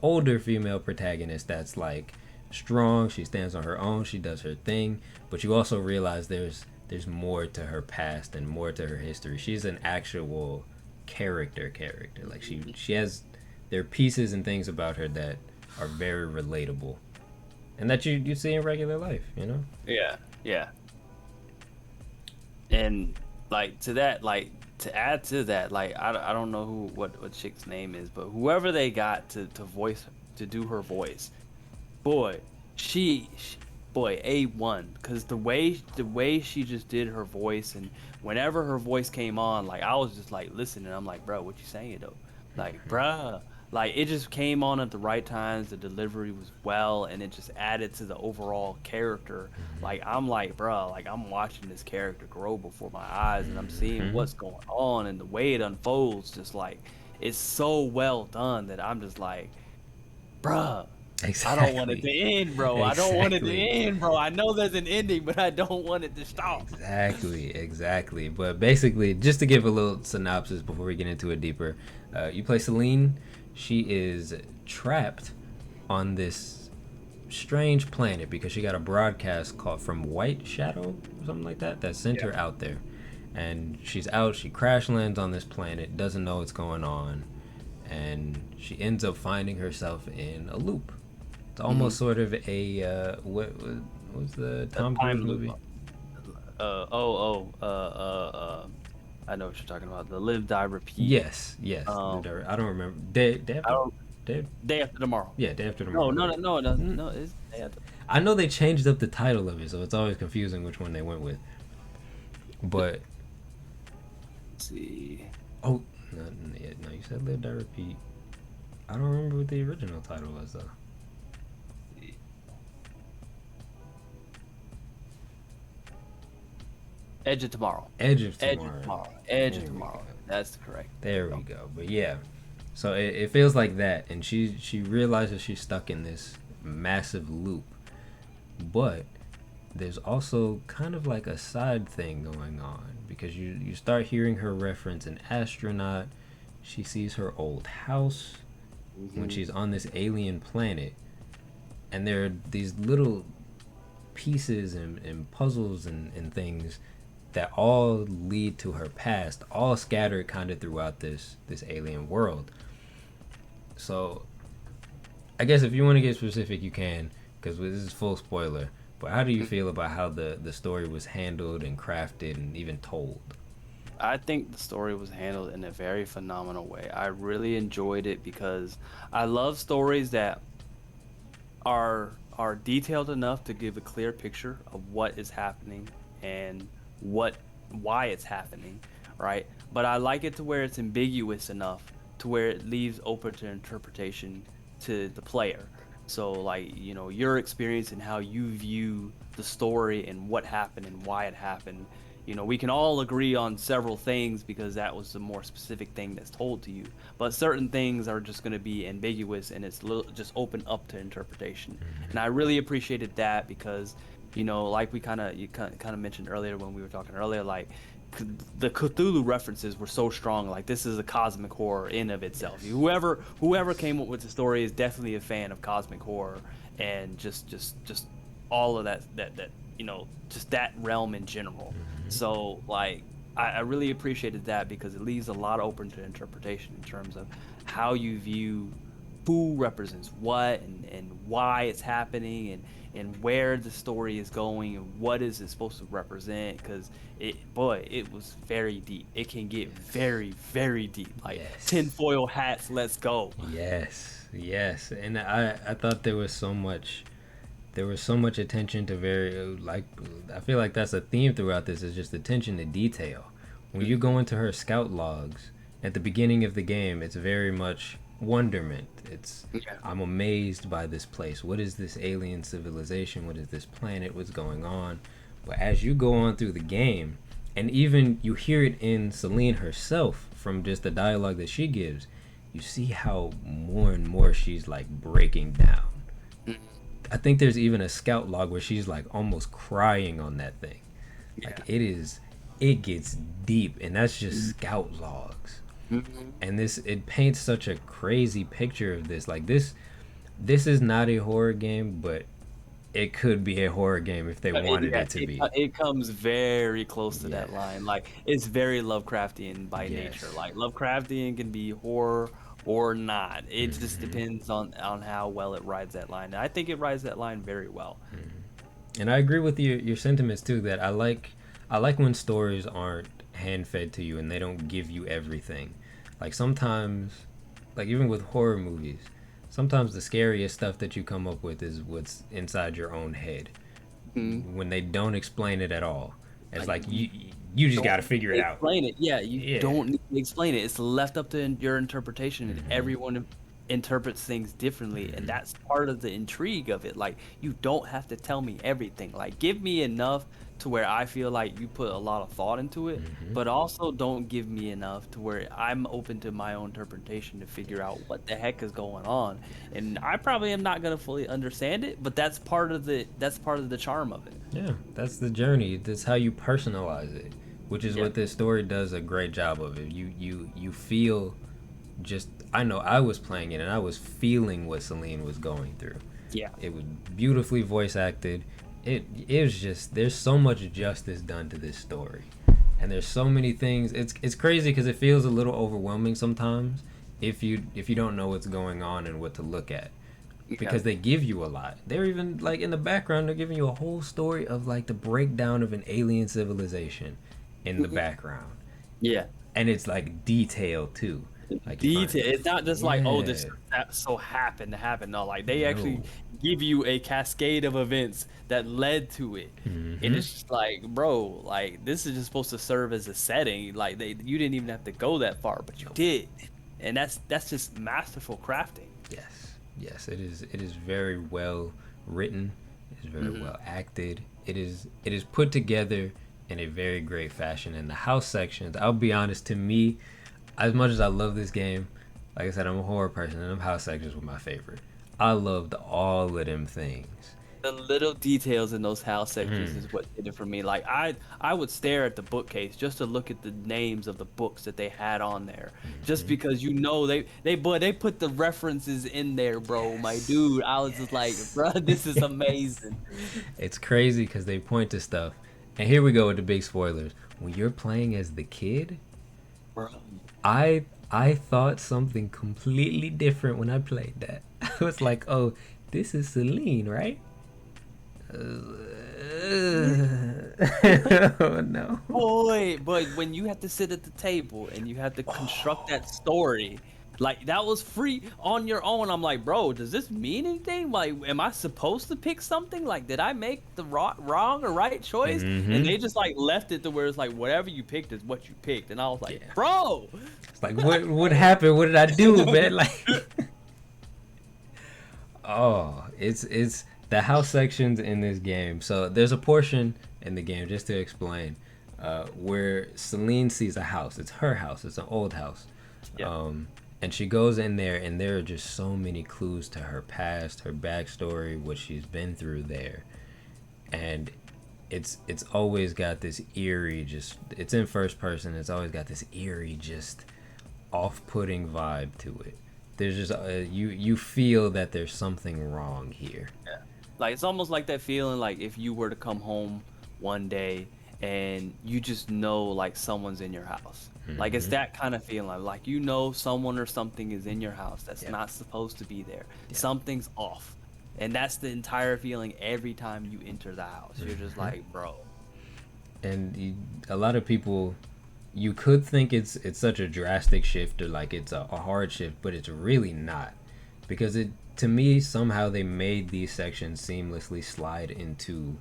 older female protagonist that's like strong. She stands on her own. She does her thing, but you also realize there's more to her past and more to her history. She's an actual character. Like she has there are pieces and things about her that are very relatable, and that you see in regular life. You know. Yeah, yeah. And like to that, like to add to that, like I don't know what chick's name is, but whoever they got to do her voice, boy, she boy A1, because the way she just did her voice, and whenever her voice came on, like I was just like listening. I'm like, bro, what you saying though? Like, bruh. Like it just came on at the right times. The delivery was well, and it just added to the overall character. Like I'm like, bro, like I'm watching this character grow before my eyes, and I'm seeing what's going on, and the way it unfolds, just like it's so well done that I'm just like, bruh, I don't want it to Exactly. end, bro. I don't want it to Exactly. end, bro. I know there's an ending, but I don't want it to stop. Exactly. But basically, just to give a little synopsis before we get into it deeper, you play Celine. She is trapped on this strange planet because she got a broadcast called from White Shadow or something like that sent Yeah. her out there. And she's out, she crash lands on this planet, doesn't know what's going on, and she ends up finding herself in a loop. It's almost sort of a what was the A Tom Cruise time loop. movie? Uh, oh, oh, uh, uh, uh, I know what you're talking about. The Live Die Repeat. Yes, yes. Um, I don't remember. Day I after don't. day. Day After Tomorrow. Yeah, day after No, tomorrow. no, no, no, it doesn't. Mm, No, it's Day After. I know they changed up the title of it, so it's always confusing which one they went with. But Let's see. oh no, yeah, no, you said Live Die Repeat. I don't remember what the original title was though. Edge of Tomorrow. Edge of Edge of Tomorrow. Tomorrow. Edge There of we go. Tomorrow. That's correct. There we go. But yeah, so it feels like that, and she realizes she's stuck in this massive loop. But there's also kind of like a side thing going on because you start hearing her reference an astronaut. She sees her old house when she's on this alien planet, and there are these little pieces and puzzles and things that all lead to her past, all scattered kind of throughout this alien world. So I guess if you want to get specific, you can, because this is full spoiler. But how do you feel about how the story was handled and crafted and even told? I think the story was handled in a very phenomenal way. I really enjoyed it because I love stories that are detailed enough to give a clear picture of what is happening and what why it's happening, right? But I like it to where it's ambiguous enough to where it leaves open to interpretation to the player. So like, your experience and how you view the story and what happened and why it happened. We can all agree on several things because that was the more specific thing that's told to you. But certain things are just going to be ambiguous and it's just open up to interpretation. And I really appreciated that because, like we you kind of mentioned earlier when we were talking earlier, like the Cthulhu references were so strong. Like this is a cosmic horror in of itself. Whoever came up with the story is definitely a fan of cosmic horror and just all of that just that realm in general. So like I really appreciated that because it leaves a lot open to interpretation in terms of how you view who represents what and why it's happening and where the story is going and what is it supposed to represent because it was very deep. It can get very, very deep. Like Yes. tinfoil hats, let's go. Yes, yes, and I thought there was so much attention to like I feel like that's a theme throughout this is just attention to detail. When you go into her scout logs at the beginning of the game, it's very much wonderment. It's I'm amazed by this place. What is this alien civilization? What is this planet? What's going on? But as you go on through the game, and even you hear it in Celine herself from just the dialogue that she gives, you see how more and more she's like breaking down. I think there's even a scout log where she's like almost crying on that thing. Like it gets deep, and that's just scout logs. And it paints such a crazy picture of this. Like this is not a horror game, but it could be a horror game if they wanted it to be. It comes very close to that line. Like it's very Lovecraftian by nature. Like Lovecraftian can be horror or not. It just depends on how well it rides that line. And I think it rides that line very well. And I agree with your sentiments too. That I like when stories aren't hand fed to you and they don't give you everything. Like sometimes, like even with horror movies, sometimes the scariest stuff that you come up with is what's inside your own head when they don't explain it at all. It's like you just got to figure it out. Explain it. Yeah, you don't need to explain it. It's left up to your interpretation, and everyone interprets things differently, and that's part of the intrigue of it. Like you don't have to tell me everything. Like give me enough to where I feel like you put a lot of thought into it, but also don't give me enough to where I'm open to my own interpretation to figure out what the heck is going on. And I probably am not gonna fully understand it, but that's part of the charm of it. Yeah, that's the journey. That's how you personalize it, which is what this story does a great job of. It you feel just I know I was playing it and I was feeling what Celine was going through. Yeah, it was beautifully voice acted. It was just there's so much justice done to this story, and there's so many things. It's crazy because it feels a little overwhelming sometimes if you don't know what's going on and what to look at, because they give you a lot. They're even like in the background they're giving you a whole story of like the breakdown of an alien civilization in the background. Yeah. and it's like detailed too. Like you find, Detail. It's not just like, oh, this yeah, that so happened to happen. No, like they actually no, give you a cascade of events that led to it. And mm-hmm. it's just like, bro, like this is just supposed to serve as a setting. Like you didn't even have to go that far, but you Nope. did. And that's just masterful crafting. Yes, yes, it is. It is very well written. It is very Hmm. well acted. It is put together in a very great fashion. And the house sections, I'll be honest, to me, as much as I love this game, like I said, I'm a horror person, and them house sections were my favorite. I loved all of them things. The little details in those house sections Mm. is what did it for me. Like I would stare at the bookcase just to look at the names of the books that they had on there. Just Hmm. because they put the references in there, bro. My Yes, dude, I was just like, yes, bro, this is yes. amazing. It's crazy because they point to stuff, and here we go with the big spoilers. When you're playing as the kid, Bro. I thought something completely different when I played that. I was like, oh, this is Celine, right? Oh no. Boy, but when you have to sit at the table and you have to construct that story, like that was free on your own. I'm like, bro, does this mean anything? Like, am I supposed to pick something? Like, did I make the wrong or right choice? And Mm-hmm. they just like left it to where it's like whatever you picked is what you picked. And I was like, Yeah. bro. It's like what happened? What did I do, man? Like oh, it's the house sections in this game. So there's a portion in the game, just to explain, where Celine sees a house. It's her house. It's an old house. Yeah. Um, and she goes in there, and there are just so many clues to her past, her backstory, what she's been through there, and it's always got this eerie, just it's in first person. It's always got this eerie, just off-putting vibe to it. There's just you feel that there's something wrong here. Yeah. Like it's almost like that feeling like if you were to come home one day and you just know like someone's in your house. Like it's Mm-hmm. that kind of feeling. Like you know someone or something is in your house that's Yep. not supposed to be there. Yep. Something's off. And that's the entire feeling every time you enter the house. You're just Mm-hmm. like, bro. And a lot of people, you could think it's such a drastic shift or like it's a hard shift, but it's really not, because it to me somehow they made these sections seamlessly slide into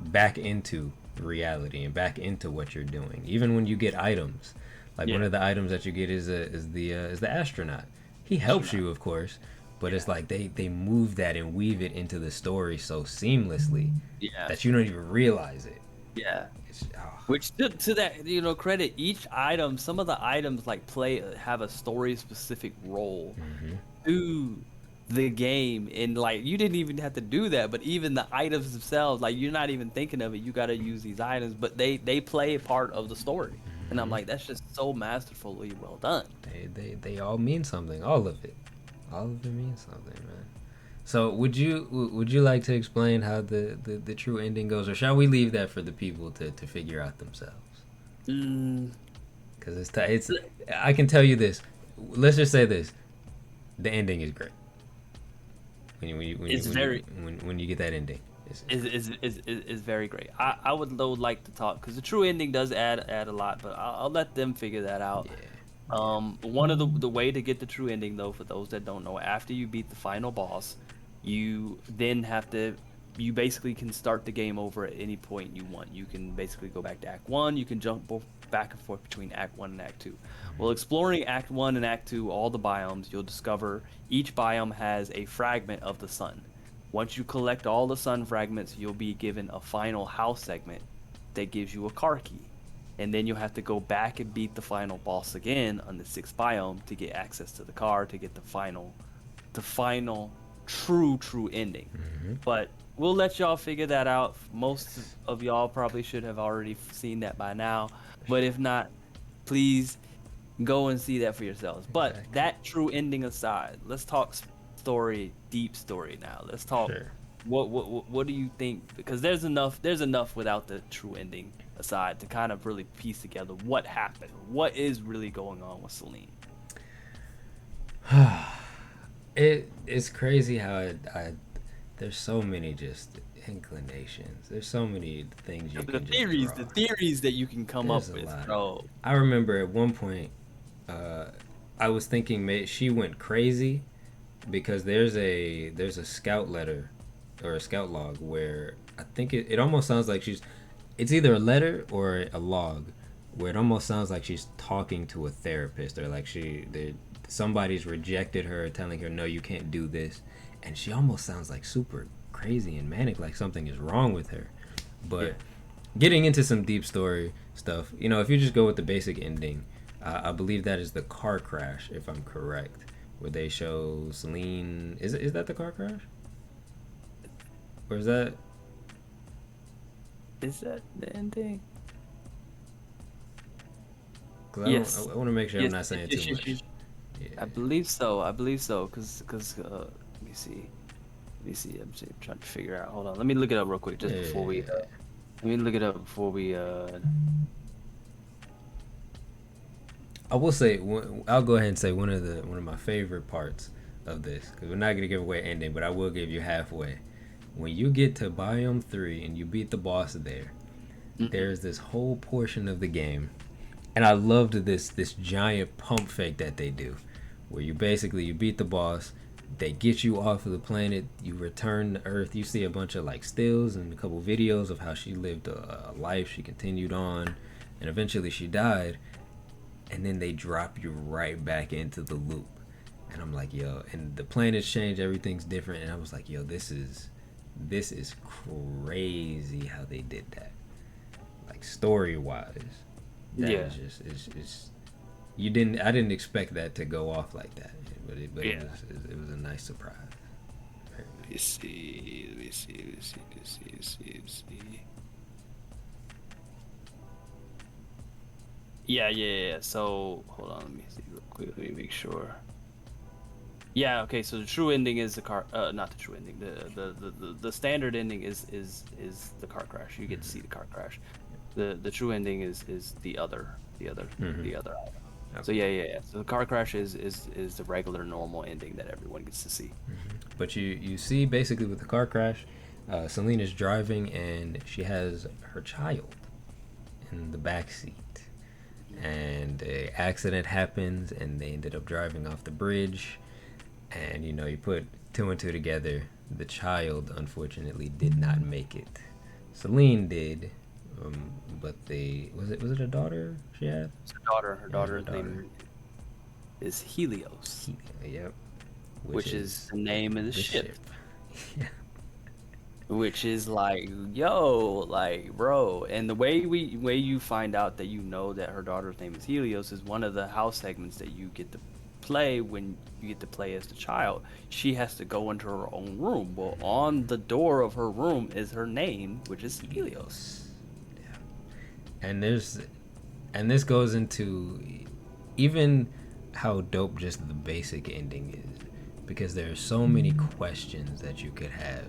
back into reality and back into what you're doing. Even when you get items, like one Yeah. of the items that you get is the astronaut. He helps Astronaut. you, of course, but it's Yeah. like they move that and weave it into the story so seamlessly Yeah. that you don't even realize it. Yeah. It's, oh. Which to that credit, each item, some of the items like play have a story specific role Mm-hmm. to the game, and like you didn't even have to do that, but even the items themselves, like you're not even thinking of it, you got to use these items, but they play a part of the story, and I'm Mm-hmm. like that's just so masterfully well done. They all mean something. All of it. All of it means something, man. So would you like to explain how the true ending goes, or shall we leave that for the people to figure out themselves? Mm, Because it's I can tell you this. Let's just say this: the ending is great. it's very When you get that ending, is very great. I would though like to talk because the true ending does add a lot, but I'll let them figure that out. yeah. One of the way to get the true ending though, for those that don't know, after you beat the final boss, you then have to you basically can start the game over at any point you want. You can basically go back to Act 1, you can jump both back and forth between Act 1 and Act 2. Well, exploring Act 1 and Act 2, all the biomes, you'll discover each biome has a fragment of the sun. Once you collect all the sun fragments, you'll be given a final house segment that gives you a car key, and then you'll have to go back and beat the final boss again on the sixth biome to get access to the car to get the final true ending. Mm-hmm. But we'll let y'all figure that out. Most of y'all probably should have already seen that by now, but if not, please go and see that for yourselves. But Exactly. that true ending aside, let's talk story, deep story now. Let's talk Sure. what do you think? Because there's enough without the true ending aside to kind of really piece together what happened. What is really going on with Celine? It's crazy how there's so many just inclinations. There's so many things you The can just theories, draw. the theories that you can come There's up a with, lot of it. bro. I remember at one point, I was thinking she went crazy because there's a scout letter or a scout log where I think it almost sounds like it's either a letter or a log where it almost sounds like she's talking to a therapist or like somebody's rejected her telling her no, you can't do this, and she almost sounds like super crazy and manic, like something is wrong with her. Yeah. But getting into some deep story stuff, if you just go with the basic ending, I believe that is the car crash, if I'm correct, where they show Celine. Is that the car crash, or is that? Is that the ending? Cause Yes. I want to make sure I'm Yes, not yes, saying too yes, yes, much. yes. Yeah. I believe so. I believe so. Cause let me see. Let me see. I'm trying to figure out. Hold on. Let me look it up real quick just before we. Yeah. Let me look it up before we. I will say I'll go ahead and say one of my favorite parts of this, because we're not gonna give away ending, but I will give you halfway. When you get to Biome 3 and you beat the boss there, Mhm. there's this whole portion of the game, and I loved this giant pump fake that they do, where you beat the boss, they get you off of the planet, you return to Earth, you see a bunch of like stills and a couple videos of how she lived a life, she continued on, and eventually she died, and then they drop you right back into the loop. And I'm like, yo, and the planets change, everything's different, and I was like, yo, this is crazy how they did that. Like story wise, that Yeah. is just it's you didn't I didn't expect that to go off like that, but Yeah. it was a nice surprise. Very Let nice. me see. Let me see. Let me see. Let me see. Let me see. Let me see. Yeah, yeah, yeah. So hold on. Let me see real quick. Let me make sure. Yeah. Okay. So the true ending is the car. Not the true ending. The standard ending is the car crash. You get to see the car crash. The true ending is the other. So Okay. yeah. So the car crash is the regular normal ending that everyone gets to see. But you see basically with the car crash, Selena's driving and she has her child in the back seat, and a accident happens and they ended up driving off the bridge, and you put two and two together. The child unfortunately did not make it. Celine did, but was it a daughter she had? It's her daughter. Her Yeah, her daughter's daughter. name is Helios, Yep, which which is is the name of the the ship. ship. Yeah. Which is like, yo, like, bro. And the way you find out that you know that her daughter's name is Helios is one of the house segments that you get to play when you get to play as the child. She has to go into her own room. Well, on the door of her room is her name, which is Helios. Helios. Yeah. And this goes into even how dope just the basic ending is, because there are so many questions that you could have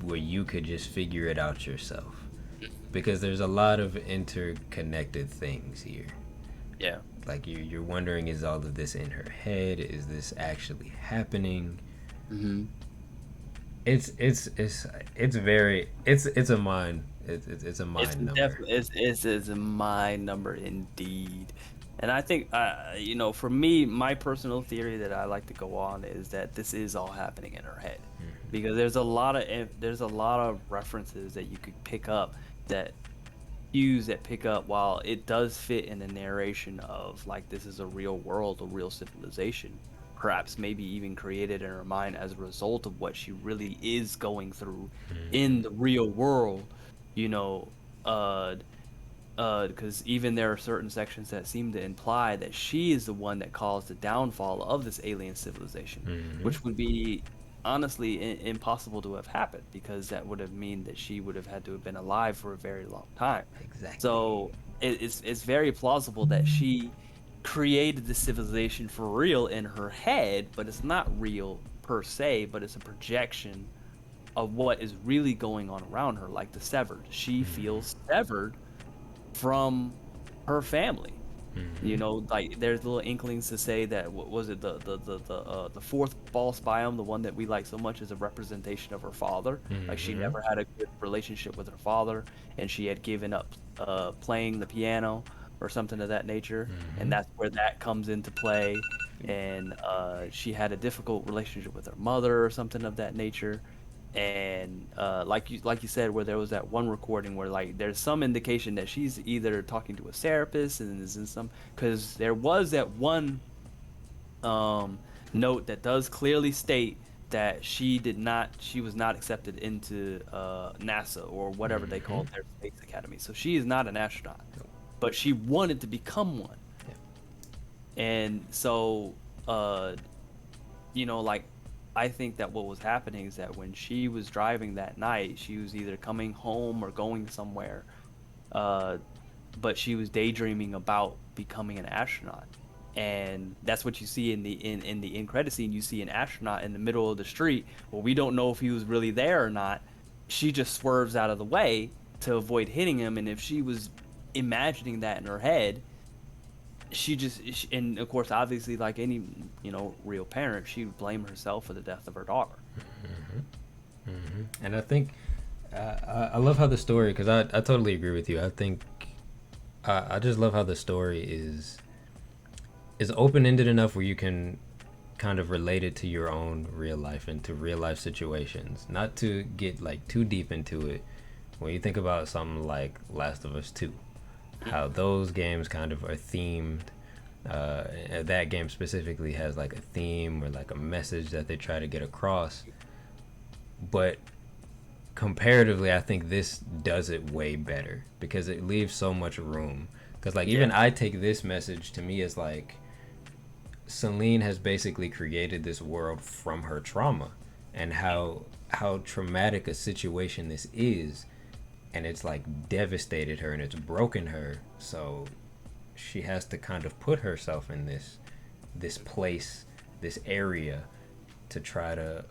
where you could just figure it out yourself, because there's a lot of interconnected things here. Yeah. Like you're wondering, is all of this in her head, is this actually happening? Mm-hmm. It's very it's a mind it's a It's mind number. definitely it's a my number indeed. And I think for me, my personal theory that I like to go on is that this is all happening in her head. Because there's a lot of references that you could pick up that cues that pick up while it does fit in the narration of like this is a real world, a real civilization. Perhaps maybe even created in her mind as a result of what she really is going through in the real world, you know, uh because even there are certain sections that seem to imply that she is the one that caused the downfall of this alien civilization, Mm-hmm. which would be honestly impossible to have happened because that would have mean that she would have had to have been alive for a very long time. Exactly. So it's very plausible that she created the civilization for real in her head, but it's not real per se, but it's a projection of what is really going on around her, like the severed. She feels severed from her family. You know, like there's little inklings to say that what was it the fourth false biome, the one that we like so much, is a representation of her father. Like she Mm-hmm. never had a good relationship with her father, and she had given up playing the piano or something of that nature, and Mm-hmm. that's where that comes into play. And she had a difficult relationship with her mother or something of that nature. And like you said, where there was that one recording where like there's some indication that she's either talking to a therapist and is in some, because there was that one um note that does clearly state that she was not accepted into NASA or whatever they Mm-hmm. called their space academy. So she is not an astronaut, but she wanted to become one. Yeah. And so uh like I think that what was happening is that when she was driving that night, she was either coming home or going somewhere, uh, but she was daydreaming about becoming an astronaut. And that's what you see in the end credit scene. You see an astronaut in the middle of the street. Well, we don't know if he was really there or not. She just swerves out of the way to avoid hitting him. And if she was imagining that in her head, and of course, obviously, like any real parent, she would blame herself for the death of her daughter. And I think I love how the story, because I totally agree with you. I think I just love how the story is open ended enough where you can kind of relate it to your own real life and to real life situations. Not to get like too deep into it. When you think about something like Last of Us 2, how those games kind of are themed. That game specifically has like a theme or like a message that they try to get across. But comparatively, I think this does it way better because it leaves so much room. Because like even Yeah. I take this message to me as like Celine has basically created this world from her trauma and how traumatic a situation this is, and it's like devastated her and it's broken her, so she has to kind of put herself in this place, this area, to try to,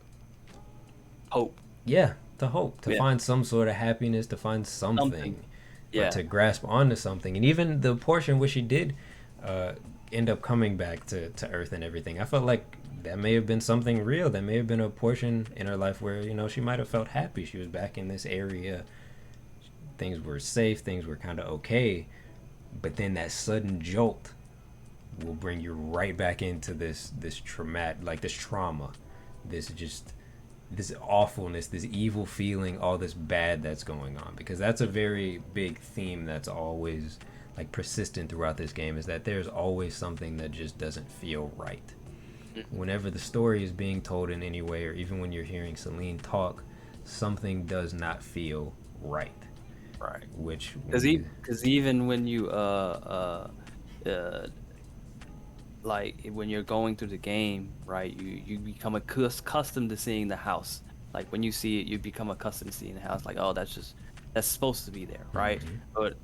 Hope. yeah, to hope, to Yeah. find some sort of happiness, to find Something. something, or Yeah. to grasp onto something. And even the portion where she did uh, end up coming back to Earth and everything, I felt like that may have been something real. That may have been a portion in her life where she might have felt happy. She was back in this area. Things were safe. Things were kind of okay. But then that sudden jolt will bring you right back into this traumatic, like this trauma, this just this awfulness, this evil feeling, all this bad that's going on. Because that's a very big theme that's always like persistent throughout this game, is that there's always something that just doesn't feel right. Whenever the story is being told in any way, or even when you're hearing Celine talk, something does not feel right. Right. Which when Because you even when you uh like when you're going through the game, right, you become accustomed to seeing the house. Like when you see it, you become accustomed to seeing the house. Like, oh, that's supposed to be there, right? Mhm. But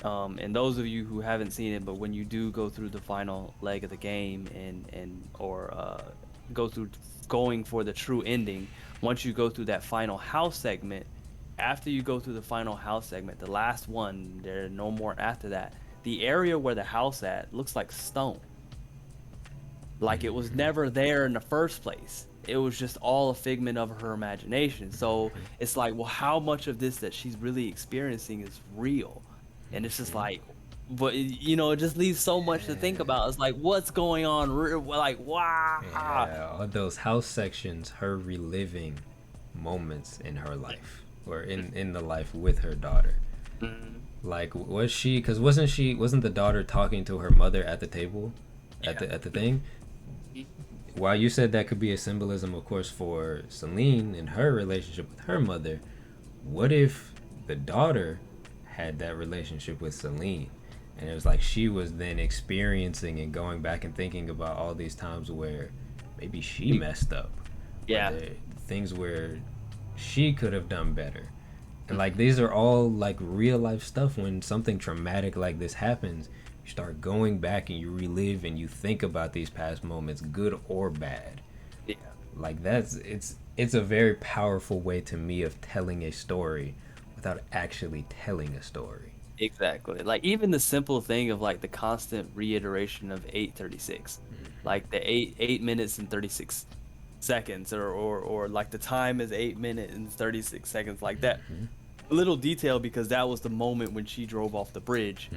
and those of you who haven't seen it, but when you do go through the final leg of the game and or go through going for the true ending, once you go through that final house segment, after you go through the final house segment, the last one, there are no more after that. The area where the house at looks like stone. Like it was never there in the first place. It was just all a figment of her imagination. So it's like, well, how much of this that she's really experiencing is real? And it's just like, but it just leaves so much to think about. It's like, what's going on? Like, wow. Yeah, all those house sections, her reliving moments in her life, or in the life with her daughter. Mhm. Like, was she? Because wasn't the daughter talking to her mother at the table, at Yeah. the thing? While you said that could be a symbolism, of course, for Celine and her relationship with her mother, what if the daughter had that relationship with Celine? And it was like she was then experiencing and going back and thinking about all these times where maybe she messed up, or Yeah. the things where she could have done better. And like Mhm. these are all like real life stuff. When something traumatic like this happens, you start going back and you relive and you think about these past moments, good or bad. Yeah. Like it's a very powerful way to me of telling a story without actually telling a story. Exactly. Like even the simple thing of like the constant reiteration of 8:36, like the 8 minutes and 36 seconds, or like the time is 8 minutes and 36 seconds, like that little detail, because that was the moment when she drove off the bridge,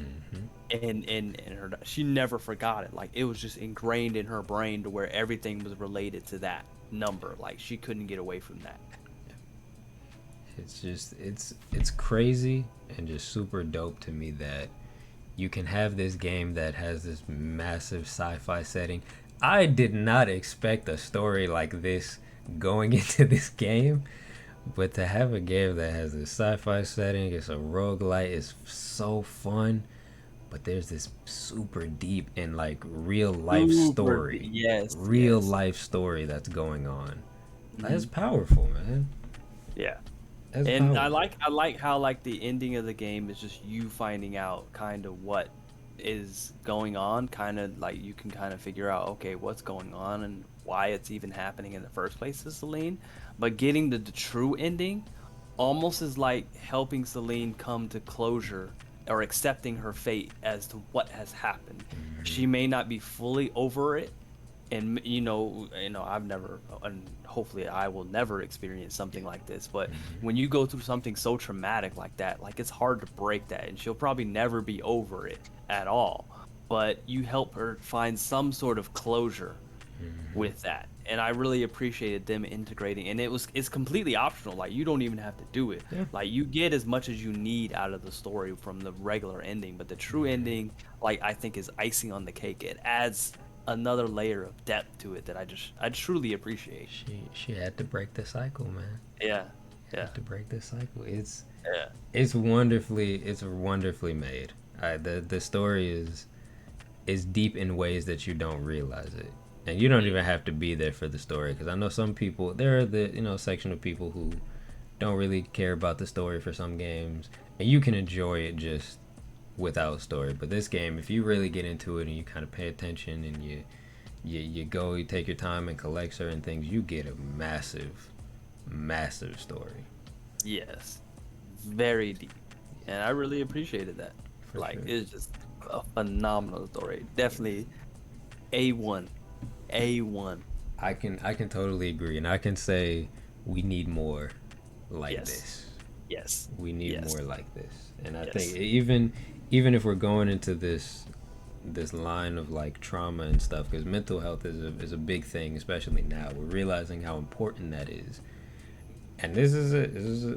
and her, she never forgot it. Like it was just ingrained in her brain to where everything was related to that number. Like she couldn't get away from that. It's just it's crazy and just super dope to me that you can have this game that has this massive sci-fi setting. I did not expect a story like this going into this game, but to have a game that has this sci-fi setting, it's a roguelite, it's so fun, but there's this super deep and like real life Super, story. yes, Real yes. life story that's going on. That's Hmm. powerful, man. Yeah. That's And powerful. I like how like the ending of the game is just you finding out kind of what is going on, kind of like you can kind of figure out, okay, what's going on and why it's even happening in the first place to Celine. But getting the true ending almost is like helping Celine come to closure or accepting her fate as to what has happened. She may not be fully over it, and I've never, and hopefully I will never experience something like this, but when you go through something so traumatic like that, like it's hard to break that, and she'll probably never be over it at all, but you help her find some sort of closure with that. And I really appreciated them integrating, and it's completely optional. Like you don't even have to do it. Yeah. Like you get as much as you need out of the story from the regular ending, but the true ending, like I think, is icing on the cake. It adds another layer of depth to it that I truly appreciate. She had to break the cycle, man. Yeah. Yeah. Had to break the cycle. Yeah. It's wonderfully made. The story is deep in ways that you don't realize it, and you don't even have to be there for the story. Because I know some people, there are the section of people who don't really care about the story for some games, and you can enjoy it just without story. But this game, if you really get into it and you kind of pay attention and you go, you take your time and collect certain things, you get a massive story. Yes. Very deep. And I really appreciated that. For Like sure. it's just a phenomenal story. Definitely A1. A1. I can totally agree, and I can say we need more like Yes. this. Yes. We need Yes. more like this, and I think Yes. even if we're going into this line of like trauma and stuff, because mental health is a big thing, especially now. We're realizing how important that is, and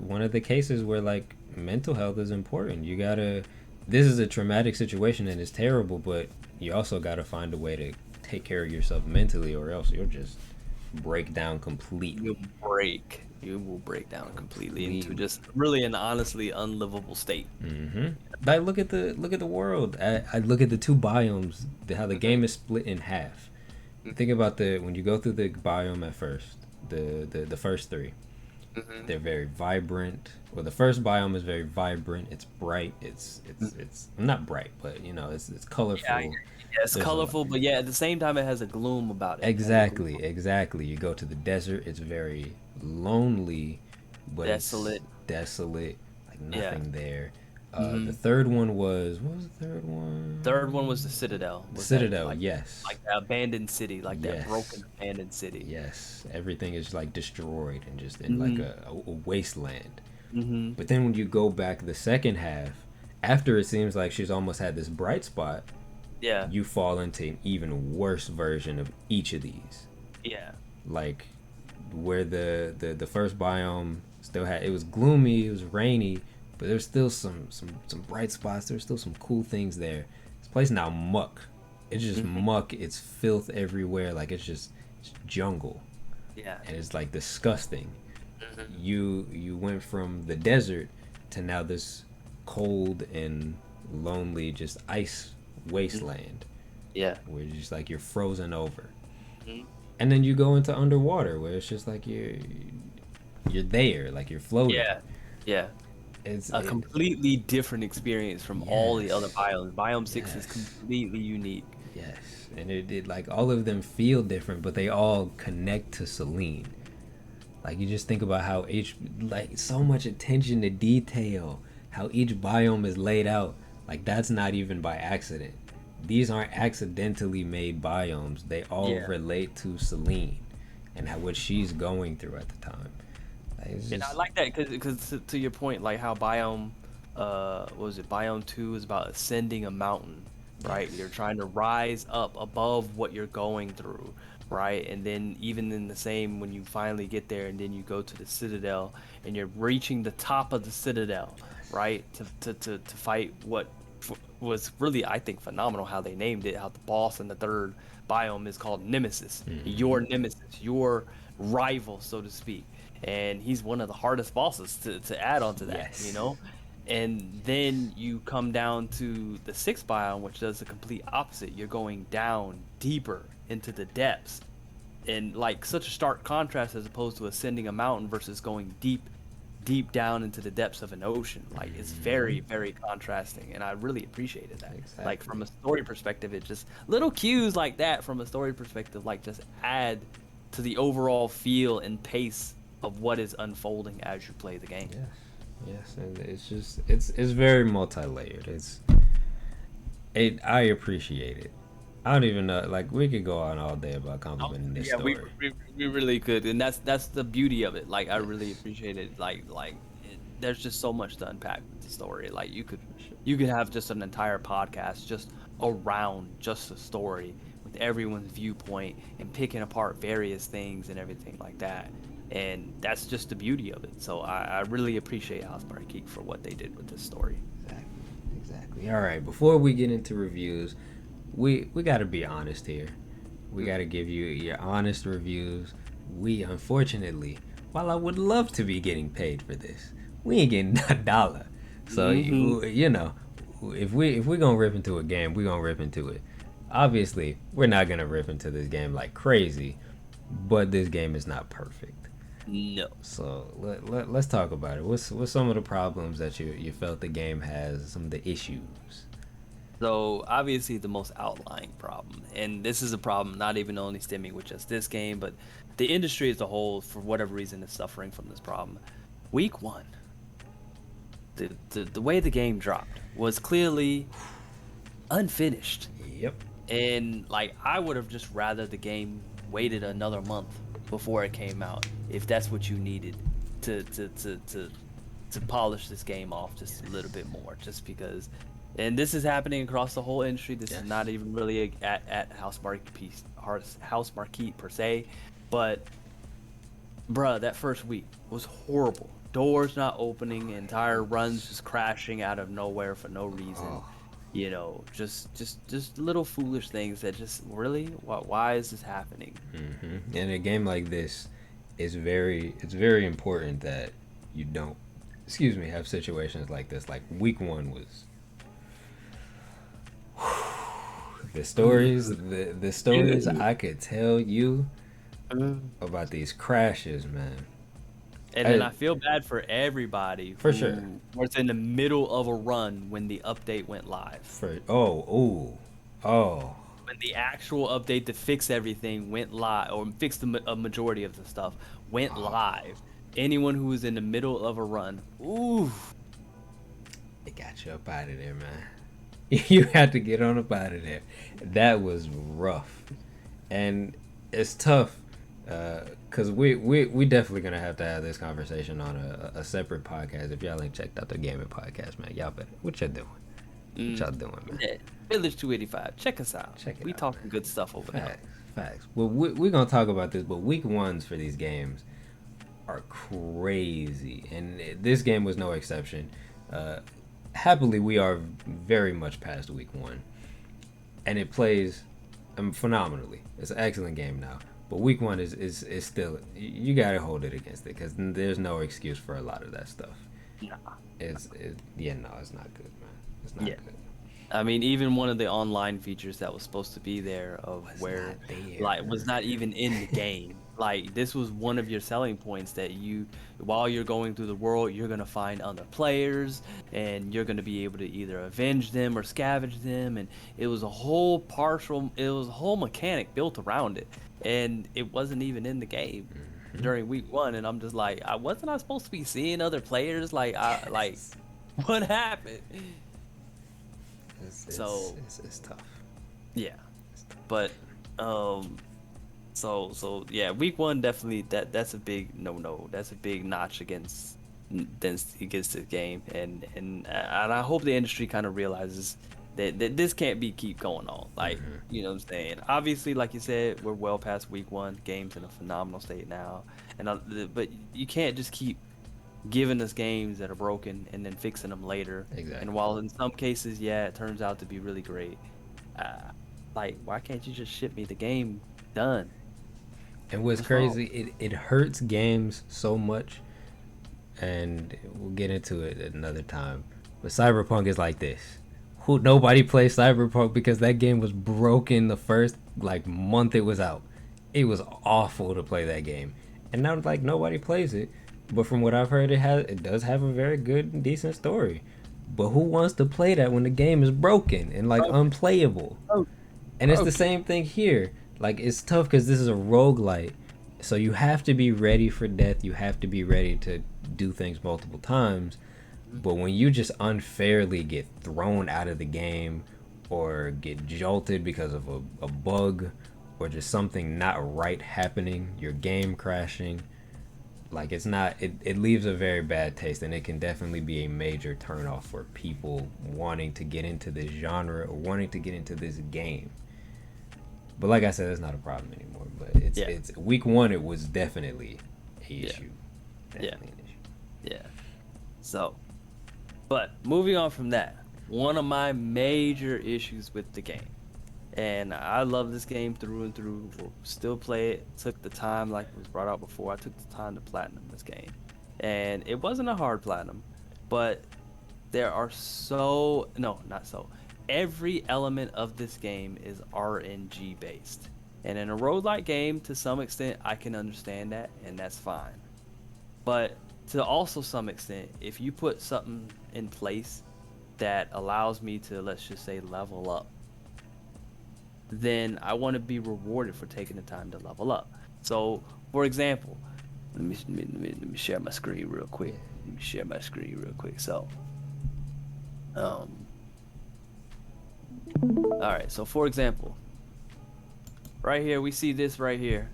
one of the cases where like mental health is important. You gotta. This is a traumatic situation and it's terrible, but you also gotta find a way to take care of yourself mentally, or else you'll just break down You'll completely. break. You will break down completely into Completely. just really an honestly unlivable state. Mm-hmm. Like look at the world. I look at the two biomes. How the Hmm. game is split in half. Think about the when you go through the biome at first. The first three. Hmm. They're very vibrant. Well, the first biome is very vibrant. It's bright. It's not bright, but it's Yeah, I colorful. agree. Yeah, it's There's a lot. colorful, but yeah, at the same time, it has a gloom about it. It has a gloom, Exactly. You go to the desert. It's very lonely, but it's desolate. desolate. Like Yeah. nothing there. The Hmm. third one was what was the third Third one was the one? Citadel. The Was that Citadel. Yes, like the abandoned city, like that yes, broken abandoned city? yes. Everything is like destroyed and just in like Hmm. a wasteland. Hmm. But then when you go back the second half, after it seems like she's almost had this bright spot, Yeah. you fall into an even worse version of each of these. Yeah. Like where the first biome still had, it was gloomy, it was rainy, but there's still some bright spots. There's still some cool things there. This place now muck. It's just Hmm. muck. It's filth everywhere. Like it's jungle, Yeah. and it's like disgusting. Hmm. You went from the desert to now this cold and lonely, just ice wasteland Yeah. where it's just like you're frozen over. Hmm. And then you go into underwater where it's just like you're there, like you're floating. Yeah. Yeah. It's A it, completely different experience from all the other yes, biomes. Biome 6 is yes, completely unique. yes, and it like all of them feel different, but they all connect to Celine. Like you just think about how like so much attention to detail how each biome is laid out, like that's not even by accident. These aren't accidentally made biomes. They all Yeah. relate to Celine and how what she's going through at the time. Like, it's And I just like that because to your point, like how biome, what was it? Biome 2 is about ascending a mountain, right? yes, You're trying to rise up above what you're going through, right? And then even in the same, when you finally get there, and then you go to the citadel, and you're reaching the top of the citadel, right? To fight what was really, I think, phenomenal how they named it. How the boss in the third biome is called Nemesis, your nemesis, your rival, so to speak. And he's one of the hardest bosses to add onto that, you yes, know? And then you come down to the sixth biome, which does the complete opposite. You're going down deeper into the depths. And like such a stark contrast as opposed to ascending a mountain versus going deep down into the depths of an ocean. Like it's very, very contrasting. And I really appreciated that. Like exactly. from a story perspective, it just little cues like that from a story perspective, like just add to the overall feel and pace of what is unfolding as you play the game. Yes, yes, and it's just it's very multi-layered. I appreciate it. I don't even know. Like we could go on all day about Oh, complimenting this yeah, we, story. we we really could, and that's the beauty of it. Like I really appreciate it. There's just so much to unpack with the story. Like you could have just an entire podcast just around just the story with everyone's viewpoint and picking apart various things and everything like that. And that's just the beauty of it. So I really appreciate House Party Geek for what they did with this story. Exactly, exactly. All right, before we get into reviews, we got to be honest here. We got to give you your honest reviews. We unfortunately, while I would love to be getting paid for this, we ain't getting a dollar. So Mm-hmm. you know, if we gonna rip into a game, we gonna rip into it. Obviously, we're not gonna rip into this game like crazy, but this game is not perfect. No. So let's talk about it. What's some of the problems that you felt the game has? Some of the issues. So obviously the most outlying problem, and this is a problem not even only stemming with just this game, but the industry as a whole, for whatever reason, is suffering from this problem. Week one, the way the game dropped was clearly unfinished, Yep. and like I would have just rather the game waited another month before it came out, if that's what you needed to polish this game off just a little bit more, just because. And this is happening across the whole industry. This is Yes. not even really at House Marquee per se, but bruh, that first week was horrible. Doors not opening, entire runs just crashing out of nowhere for no reason. Oh. You know, just little foolish things that just really, why is this happening? In a game like this, it's very important that you don't, excuse me, have situations like this. Like week one was the stories I could tell you about these crashes, man. And then I, I feel bad for everybody for sure. who was in the middle of a run when the update went live. For oh, When the actual update to fix everything went live, or fix a majority of the stuff, went live. Anyone who was in the middle of a run, ooh, it got you up out of there, man. You had to get on up out of there. That was rough, and it's tough because we definitely gonna have to have this conversation on a separate podcast. If y'all ain't checked out the gaming podcast, man, y'all better. What y'all doing? What y'all doing, man? yeah. Village 285, check us out. Check it We out, talking man. good stuff over there. Facts, facts. Well, we're gonna talk about this, but week ones for these games are crazy, and this game was no exception. Happily, we are very much past week one, and it plays phenomenally. It's an excellent game now, but week one is still, you gotta hold it against it because there's no excuse for a lot of that stuff. Nah. Yeah, no, it's not good, man. It's not Yeah. good. I mean, even one of the online features that was supposed to be there of Was where, not there. like, was not even in the game. Like, this was one of your selling points that you, while you're going through the world, you're gonna find other players, and you're gonna be able to either avenge them or scavenge them, and it was it was a whole mechanic built around it, and it wasn't even in the game during week one, and I'm just like, I wasn't I supposed to be seeing other players? Like, I like. Yes. What happened? It's it's, So it's, it's tough. yeah, It's tough. but um, so yeah, week one definitely that's a big no. That's a big notch against this game, and I hope the industry kind of realizes that this can't be keep going on. Like, you know what I'm saying? Obviously, like you said, we're well past week one. Game's in a phenomenal state now, but you can't just keep giving us games that are broken and then fixing them later. And Exactly. while in some cases, yeah, it turns out to be really great, uh, like, why can't you just ship me the game done? And what's What's wrong? crazy, it hurts games so much, and we'll get into it at another time. But Cyberpunk is like this. Who nobody plays Cyberpunk because that game was broken the first like month it was out. It was awful to play that game, and now like nobody plays it. But from what I've heard, it does have a very good and decent story. But who wants to play that when the game is broken and like Broken, unplayable? broken, And it's the broken. same thing here. Like it's tough because this is a roguelite. So you have to be ready for death. You have to be ready to do things multiple times. But when you just unfairly get thrown out of the game or get jolted because of a bug or just something not right happening, your game crashing, like it's not it leaves a very bad taste, and it can definitely be a major turnoff for people wanting to get into this genre or wanting to get into this game. But like I said, it's not a problem anymore. But Yeah, it's week one. It was definitely a yeah, issue. yeah, Definitely an issue. yeah. So, but moving on from that, one of my major issues with the game, and I love this game through and through. Will still play it. Took the time, like was brought out before. I took the time to platinum this game, and it wasn't a hard platinum, but there are so no, not so. Every element of this game is RNG based. And in a roguelike game, to some extent, I can understand that, and that's fine. But to also some extent, if you put something in place that allows me to, let's just say, level up, then I want to be rewarded for taking the time to level up. So, for example, let me share my screen real quick. Let me share my screen real quick. So, um, all right. So, for example, right here we see this right here.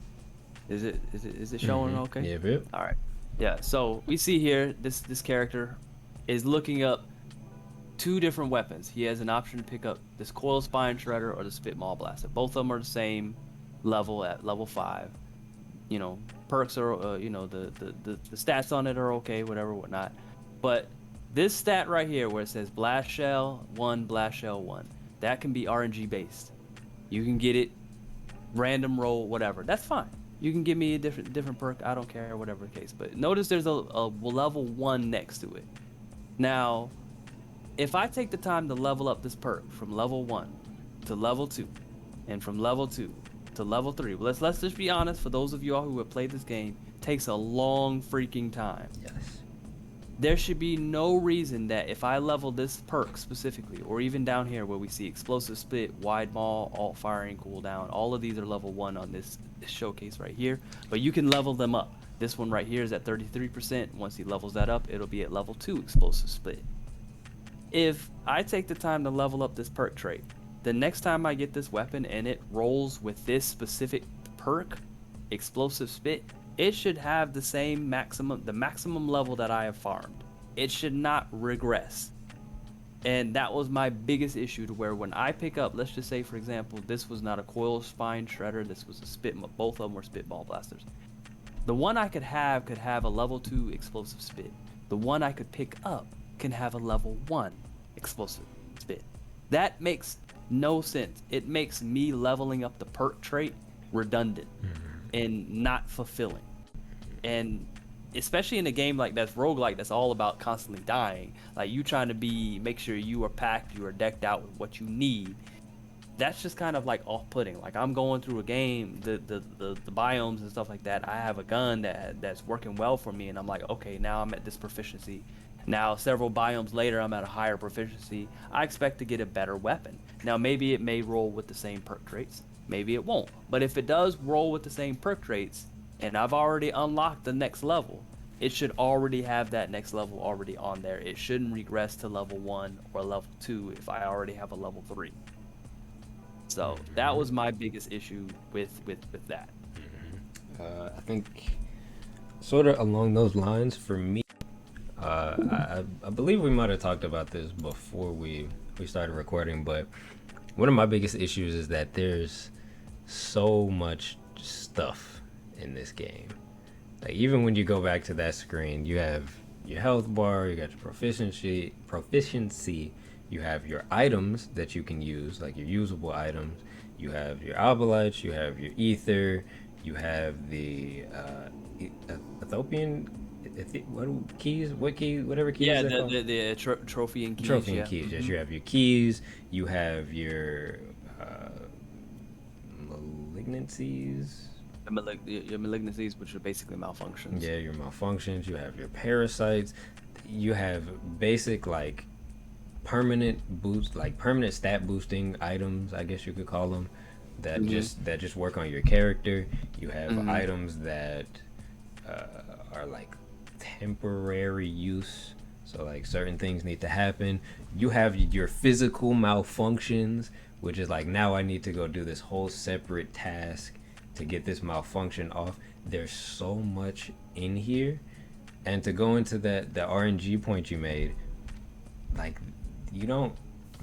Is it showing okay? Yeah, yep. All right. Yeah. So we see here this character is looking up two different weapons. He has an option to pick up this coil spine shredder or the spit maul blaster. Both of them are the same level at level 5. You know, perks are the stats on it are okay, whatever, whatnot. But this stat right here where it says blast shell 1, blast shell 1, that can be RNG based. You can get it random roll, whatever. That's fine. You can give me a different perk. I don't care, whatever the case. But notice there's a level 1 next to it. Now, if I take the time to level up this perk from level 1 to level 2, and from level 2 to level 3, let's just be honest. For those of you all who have played this game, it takes a long freaking time. Yes. There should be no reason that if I level this perk specifically, or even down here where we see explosive spit, wide maul, alt firing, cooldown, all of these are level 1 on this showcase right here, but you can level them up. This one right here is at 33%. Once he levels that up, it'll be at level 2 explosive spit. If I take the time to level up this perk trait, the next time I get this weapon and it rolls with this specific perk, explosive spit, it should have the maximum level that I have farmed. It should not regress. And that was my biggest issue, to where when I pick up, let's just say for example, this was not a coil spine shredder, this was a both of them were spitball blasters. The one I could have a level 2 explosive spit. The one I could pick up can have a level 1 explosive spit. That makes no sense. It makes me leveling up the perk trait redundant and not fulfilling. And especially in a game like that's roguelike, that's all about constantly dying, like you trying to make sure you are packed, you are decked out with what you need. That's just kind of like off-putting. Like, I'm going through a game, the biomes and stuff like that, I have a gun that's working well for me, and I'm like, okay, now I'm at this proficiency. Now several biomes later, I'm at a higher proficiency. I expect to get a better weapon. Now maybe it may roll with the same perk traits, maybe it won't. But if it does roll with the same perk traits, and I've already unlocked the next level, it should already have that next level already on there. It shouldn't regress to level 1 or level 2 if I already have a level 3. So that was my biggest issue with that. I think sort of along those lines for me. I believe we might have talked about this before we started recording, but one of my biggest issues is that there's so much stuff in this game. Like even when you go back to that screen, you have your health bar, you got your proficiency, you have your items that you can use, like your usable items. You have your obolites, you have your ether, you have the Ethiopian. What keys? What key? Whatever keys Yeah, they're called. trophy and keys. Trophy and Yeah. keys. Yes, you have your keys. You have your malignancies. Your malignancies, which are basically malfunctions. Yeah, your malfunctions. You have your parasites. You have basic like permanent boost, like permanent stat boosting items. I guess you could call them that just work on your character. You have items that are like temporary use. So like certain things need to happen. You have your physical malfunctions, which is like now I need to go do this whole separate task to get this malfunction off. There's so much in here. And to go into the RNG point you made, like you don't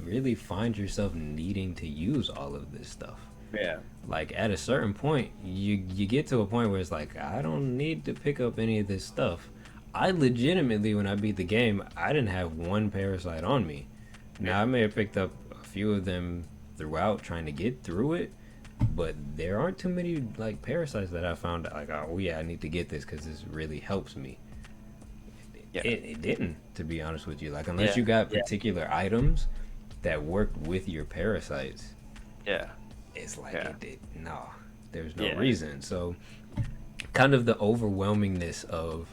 really find yourself needing to use all of this stuff. Yeah. Like at a certain point, you get to a point where it's like I don't need to pick up any of this stuff. I legitimately, when I beat the game, I didn't have one parasite on me. Now I may have picked up a few of them throughout trying to get through it, but there aren't too many like parasites that I found like oh yeah I need to get this because this really helps me. Yeah. It didn't, to be honest with you. Like unless you got particular items that worked with your parasites. Yeah. It's like it did. No, there's no reason. So, kind of the overwhelmingness of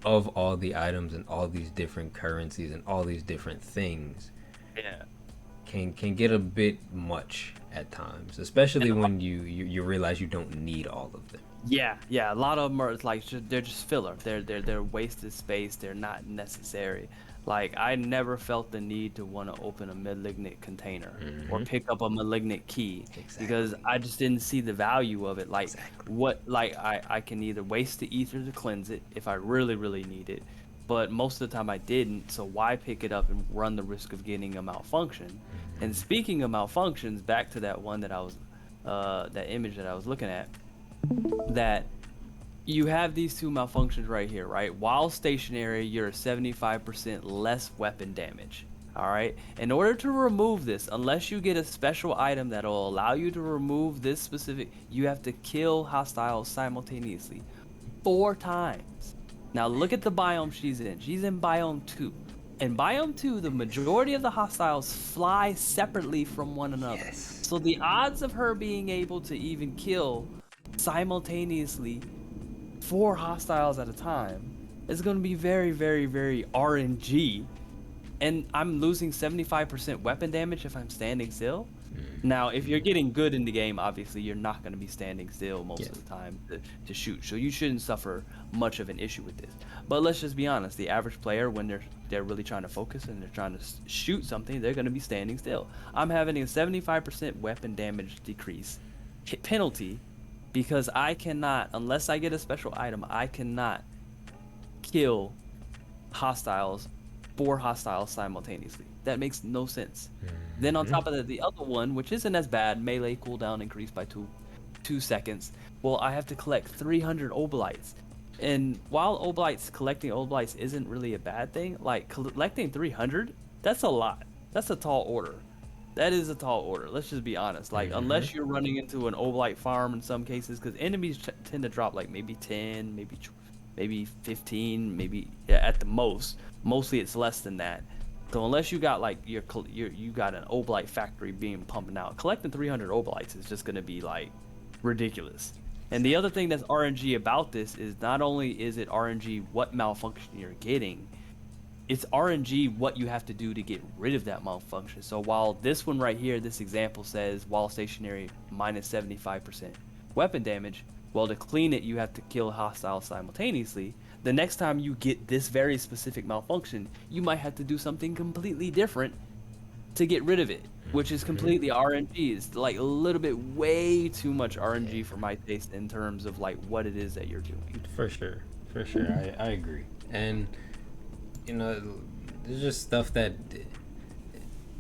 all the items and all these different currencies and all these different things. Yeah. Can get a bit much at times, especially when you realize you don't need all of them. Yeah, a lot of them are like they're just filler. They're wasted space. They're not necessary. Like I never felt the need to want to open a malignant container or pick up a malignant key because I just didn't see the value of it. Like I can either waste the ether to cleanse it if I really need it, but most of the time I didn't. So why pick it up and run the risk of getting a malfunction? And speaking of malfunctions, back to that one that I was that image that I was looking at. That you have these two malfunctions right here, right? While stationary, you're 75% less weapon damage. All right. In order to remove this, unless you get a special item that will allow you to remove this specific, you have to kill hostiles simultaneously 4 times. Now look at the biome she's in. She's in biome 2. In biome 2, the majority of the hostiles fly separately from one another. Yes. So the odds of her being able to even kill simultaneously 4 hostiles at a time is going to be very RNG, and I'm losing 75% weapon damage if I'm standing still. Now if you're getting good in the game, obviously you're not going to be standing still most of the time to shoot, so you shouldn't suffer much of an issue with this. But let's just be honest, the average player, when they're really trying to focus and they're trying to shoot something, they're going to be standing still. I'm having a 75% weapon damage decrease hit penalty because I cannot, unless I get a special item, I cannot kill 4 hostiles simultaneously. That makes no sense. Then on top of that, the other one, which isn't as bad, melee cooldown increased by 2 seconds. Well, I have to collect 300 obolites. And while collecting obolites isn't really a bad thing, like collecting 300, that's a lot. That's a tall order. That is a tall order. Let's just be honest. Like, unless you're running into an obolite farm in some cases, because enemies tend to drop like maybe 10, maybe 15, maybe at the most. Mostly it's less than that. So unless you got like you got an obolite factory being pumping out, collecting 300 obolites is just gonna be like ridiculous. And the other thing that's RNG about this is not only is it RNG what malfunction you're getting, it's RNG what you have to do to get rid of that malfunction. So while this one right here, this example says while stationary minus 75% weapon damage, well, to clean it you have to kill hostiles simultaneously. the next time you get this very specific malfunction, you might have to do something completely different to get rid of it, which is Mhm. completely RNG. It's like a little bit way too much RNG for my taste in terms of like what it is that you're doing. For sure, for sure, I agree. And you know, there's just stuff that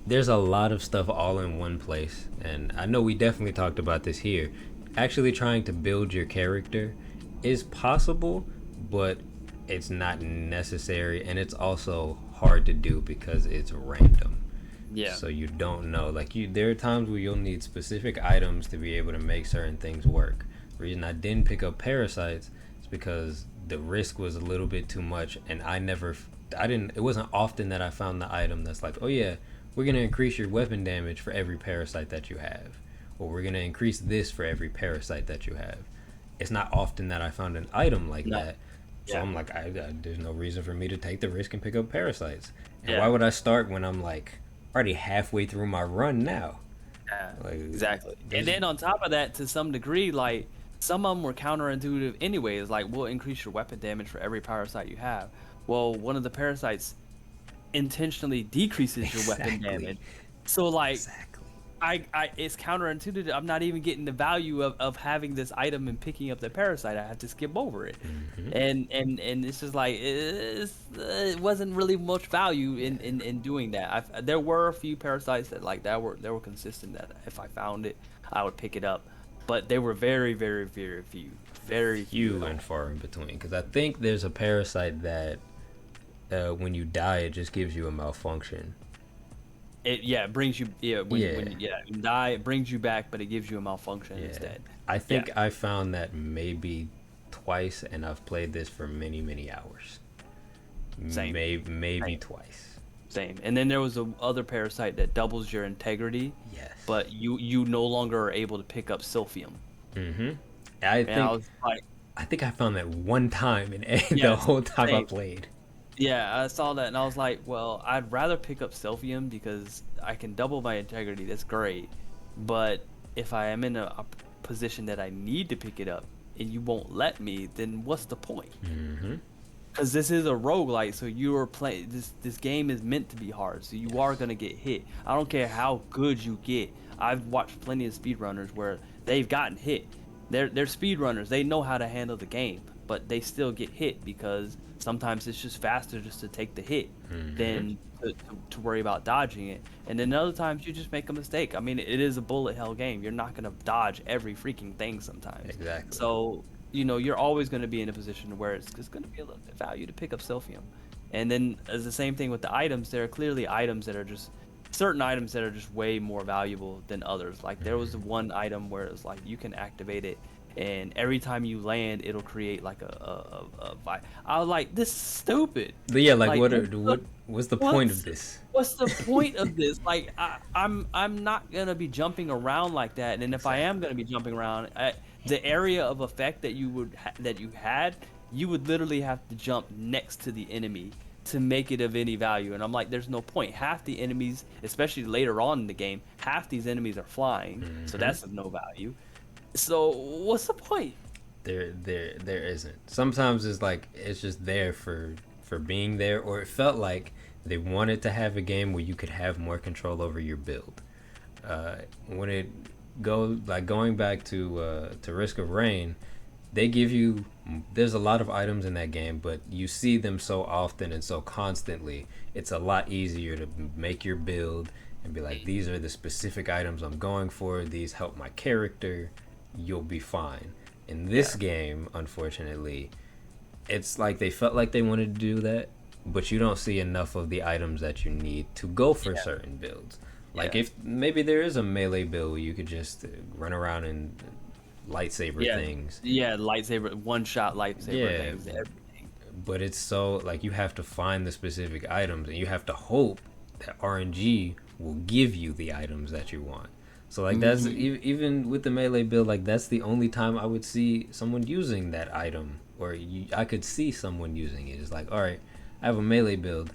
there's a lot of stuff all in one place, and I know we definitely talked about this here. Actually, trying to build your character is possible, but it's not necessary, and it's also hard to do because it's random. Yeah. So you don't know. Like there are times where you'll need specific items to be able to make certain things work. The reason I didn't pick up parasites is because the risk was a little bit too much, and I didn't. It wasn't often that I found the item that's like, oh yeah, we're gonna increase your weapon damage for every parasite that you have, or we're gonna increase this for every parasite that you have. It's not often that I found an item like No. that. So Yeah. I'm like, there's no reason for me to take the risk and pick up parasites. And why Yeah. would I start when I'm like already halfway through my run now? Yeah, Like, exactly. And there's then on top of that, to some degree, like some of them were counterintuitive anyways. Like, we'll increase your weapon damage for every parasite you have. Well, one of the parasites intentionally decreases your weapon exactly, damage. So like, exactly. it's counterintuitive. I'm not even getting the value of having this item and picking up the parasite. I have to skip over it, Hmm. and it's just like it wasn't really much value in doing that. There were a few parasites that like that were consistent that if I found it, I would pick it up, but they were very very very few, very few at Few and all. far in between. Because I think there's a parasite that when you die, it just gives you a malfunction. It brings you Yeah, when you die, it brings you back, but it gives you a malfunction yeah. instead. I Yeah. think I found that maybe twice, and I've played this for many, many hours. Same. Maybe Same. twice. Same. And then there was a other parasite that doubles your integrity, Yes. but you no longer are able to pick up silphium. Mm-hmm. I And I think was like, I think I found that one time in the yes, whole time I same. played. Yeah, I saw that and I was like, well, I'd rather pick up silphium because I can double my integrity. That's great. But if I am in a position that I need to pick it up and you won't let me, then what's the point? Mm-hmm. Because this is a roguelite, so you are playing this game is meant to be hard, so you are Yes. gonna get hit. I don't care how good you get. I've watched plenty of speedrunners where they've gotten hit. They're speedrunners, they know how to handle the game, but they still get hit because sometimes it's just faster just to take the hit Mm-hmm. than to worry about dodging it. And then other times you just make a mistake. I mean, it is a bullet hell game. You're not gonna dodge every freaking thing sometimes. Exactly. So you're always going to be in a position where it's going to be a little bit value to pick up silphium. And then as the same thing with the items, there are clearly items that are just certain items that are just way more valuable than others. Like there was one item where it's like you can activate it, and every time you land, it'll create like I was like, this is stupid. But yeah, like Like what's the point of what's this? what's the point of this? Like I'm not gonna be jumping around like that, and if I am Exactly. gonna be jumping around, the area of effect that that you had, you would literally have to jump next to the enemy to make it of any value. And I'm like, there's no point. Half the enemies, especially later on in the game, half these enemies are flying, so Mm-hmm. that's of no value. So what's the point? There isn't. Sometimes it's like it's just there for being there, or it felt like they wanted to have a game where you could have more control over your build. When it going back to Risk of Rain, they give you there's a lot of items in that game, but you see them so often and so constantly. It's a lot easier to make your build and be like, these are the specific items I'm going for. These help my character. You'll be fine. In Yeah, this game, unfortunately, it's like they felt like they wanted to do that, but you don't see enough of the items that you need to go for yeah, certain builds. Like yeah, if maybe there is a melee build where you could just run around and lightsaber yeah, things. yeah. Lightsaber, one shot lightsaber Yeah, things, everything. but it's so like you have to find the specific items and you have to hope that RNG will give you the items that you want. So like that's Hmm. even with the melee build, like that's the only time I would see someone using that item, or I could see someone using it. It's like, all right, I have a melee build.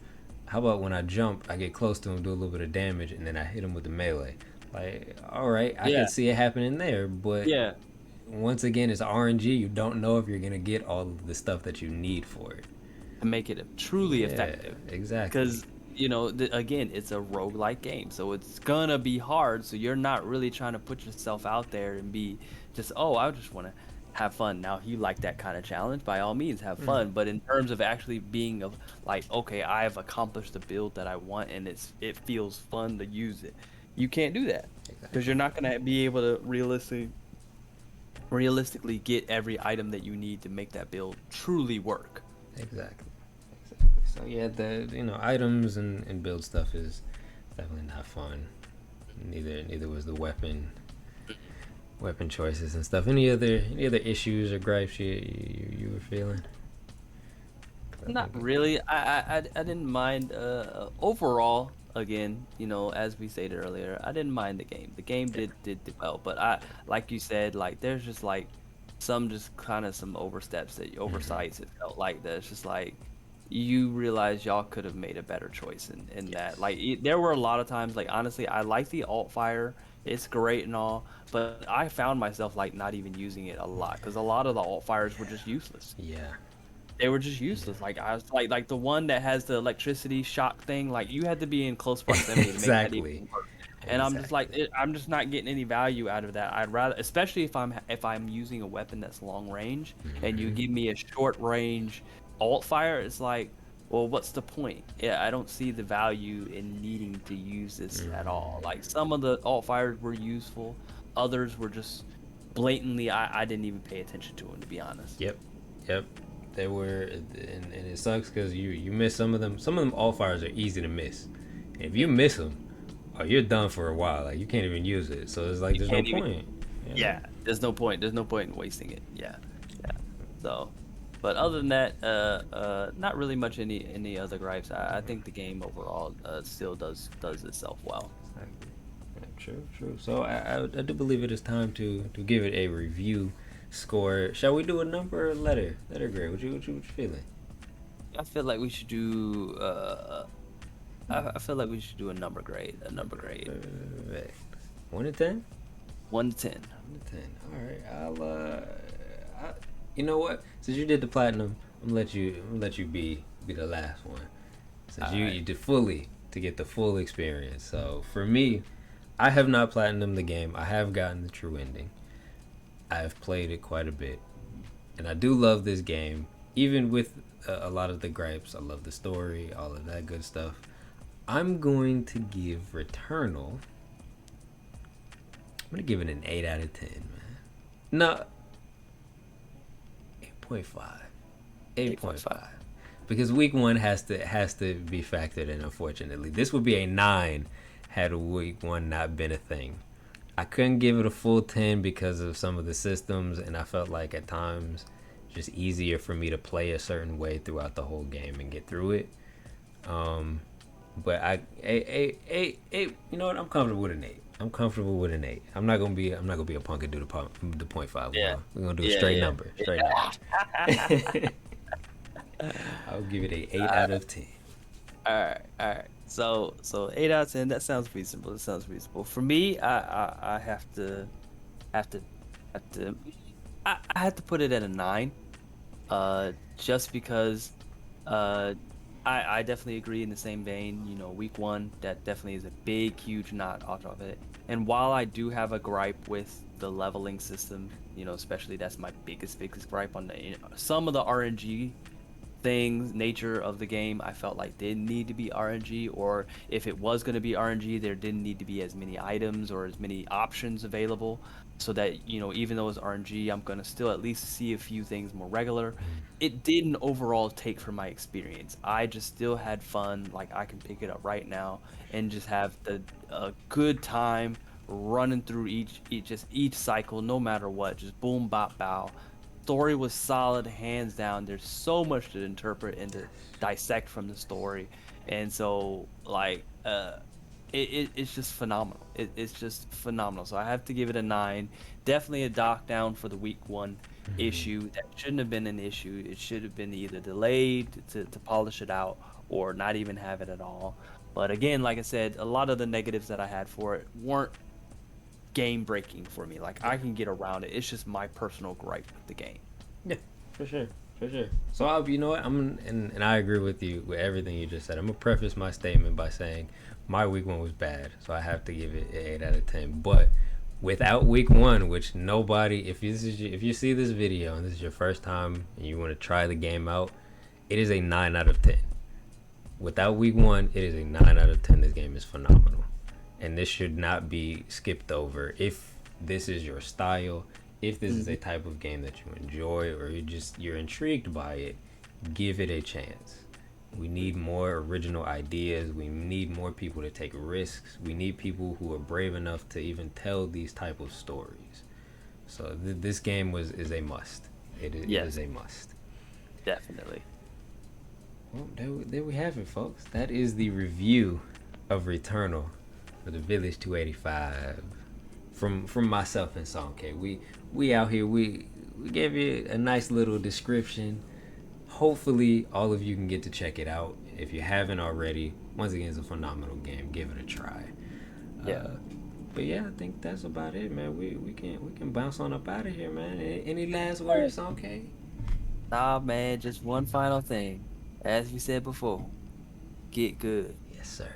How about when I jump, I get close to him, do a little bit of damage, and then I hit him with the melee. Like, all right, I could Yeah, see it happening there, but yeah. once again, it's RNG. You don't know if you're gonna get all of the stuff that you need for it. To make it truly Yeah, effective. exactly. Because, again, it's a roguelike game, so it's gonna be hard. So you're not really trying to put yourself out there and be just, oh, I just want to have fun. Now, if you like that kind of challenge, by all means, have fun. But in terms of actually being like, okay, I have accomplished the build that I want, and it feels fun to use it. You can't do that because you're Exactly. not gonna be able to realistically get every item that you need to make that build truly work. Exactly. So yeah, the items and build stuff is definitely not fun. Neither was the weapon choices and stuff. Any other issues or gripes you were feeling? I Not think. really. I didn't mind. Overall, again, as we stated earlier, I didn't mind the game. The game Yeah. did well, but like you said, like there's just like some just kind of some oversteps that oversights. It felt like that's just like you realize y'all could have made a better choice in that. Yes. Like there were a lot of times, like honestly, I like the alt fire. It's great and all, but I found myself like not even using it a lot because a lot of the alt fires were just useless. Yeah. They were just Yeah. useless. Like I was like the one that has the electricity shock thing. Like you had to be in close proximity to make that even Exactly. work. And I'm just like, Exactly. I'm just not getting any value out of that. I'd rather, especially if I'm using a weapon that's long range, and you Hmm. give me a short range alt fire. It's like, well, what's the point? Yeah, I don't see the value in needing to use this at all. Like some of the alt fires were useful, others were just blatantly. I didn't even pay attention to them, to be honest. Yep. Yep. They were, and it sucks because you miss some of them. Some of them all fires are easy to miss. And if you miss them, oh, you're done for a while. Like you can't even use it. So it's like You there's no can't even. point. You know. Yeah, there's no point. There's no point in wasting it. Yeah, yeah. So, but other than that, not really much any other gripes. I think the game overall still does itself well. Exactly. Yeah, true. True. So I do believe it is time to give it a review score. Shall we do a number or a letter? Letter grade. What you feeling? I feel like we should do. I feel like we should do a number grade. A number grade. Perfect. 1 to 10. 1 to 10. 1 to 10. All right. You know what? Since you did the platinum, I'm gonna let you be the last one. Since All you right. did fully to get the full experience. So for me, I have not platinum the game. I have gotten the true ending. I have played it quite a bit, and I do love this game. Even with a lot of the gripes, I love the story, all of that good stuff. I'm going to give Returnal. I'm gonna give it an 8 out of 10, man. No, 8.5. 8.5. 8.5. Because week one has to be factored in. Unfortunately, this would be a 9 had week one not been a thing. I couldn't give it a full 10 because of some of the systems, and I felt like at times just easier for me to play a certain way throughout the whole game and get through it. Um, but eight. You know what? I'm comfortable with an 8. I'm comfortable with an 8. I'm not gonna be a punk and do the point five. We're Yeah. gonna we're gonna do a Yeah. straight Yeah. number. Straight number. I'll give it a 8 out of 10. All right, all right. So 8 out of 10. That sounds reasonable. That sounds reasonable. For me, I have to have to I had to put it at a 9. Just because uh I definitely agree in the same vein. Week one, that definitely is a big, huge knot off of it. And while I do have a gripe with the leveling system, especially that's my biggest gripe on some of the RNG things, nature of the game, I felt like didn't need to be RNG, or if it was going to be RNG, there didn't need to be as many items or as many options available, so that even though it's RNG, I'm going to still at least see a few things more regular. It didn't overall take from my experience. I just still had fun. Like I can pick it up right now and just have a good time running through each cycle, no matter what. Just boom, bop, bow. Story was solid, hands down. There's so much to interpret and to dissect from the story, and so like it's just phenomenal. It's just phenomenal. So I have to give it a 9. Definitely a dock down for the week one issue. That shouldn't have been an issue. It should have been either delayed to polish it out, or not even have it at all. But again, like I said, a lot of the negatives that I had for it weren't game breaking for me. Like I can get around it. It's just my personal gripe with the game. Yeah, for sure, for sure. So you know what? And I agree with you with everything you just said. I'm gonna preface my statement by saying my week one was bad, so I have to give it an 8 out of 10. But without week one, which nobody, if if you see this video and this is your first time and you want to try the game out, it is a 9 out of 10. Without week one, it is a 9 out of 10. This game is phenomenal, and this should not be skipped over if this is your style. If this is a type of game that you enjoy or you're intrigued by it, give it a chance. We need more original ideas. We need more people to take risks. We need people who are brave enough to even tell these type of stories. So this game is a must. It is a must. Definitely. Well, there we have it, folks. That is the review of Returnal for the Village 285 from myself and SonKei. We out here. We gave you a nice little description. Hopefully, all of you can get to check it out. If you haven't already, once again, it's a phenomenal game. Give it a try. Yeah. But yeah, I think that's about it, man. We can bounce on up out of here, man. Any last words, SonKei? Nah, man. Just one final thing. As we said before, get good. Yes, sir.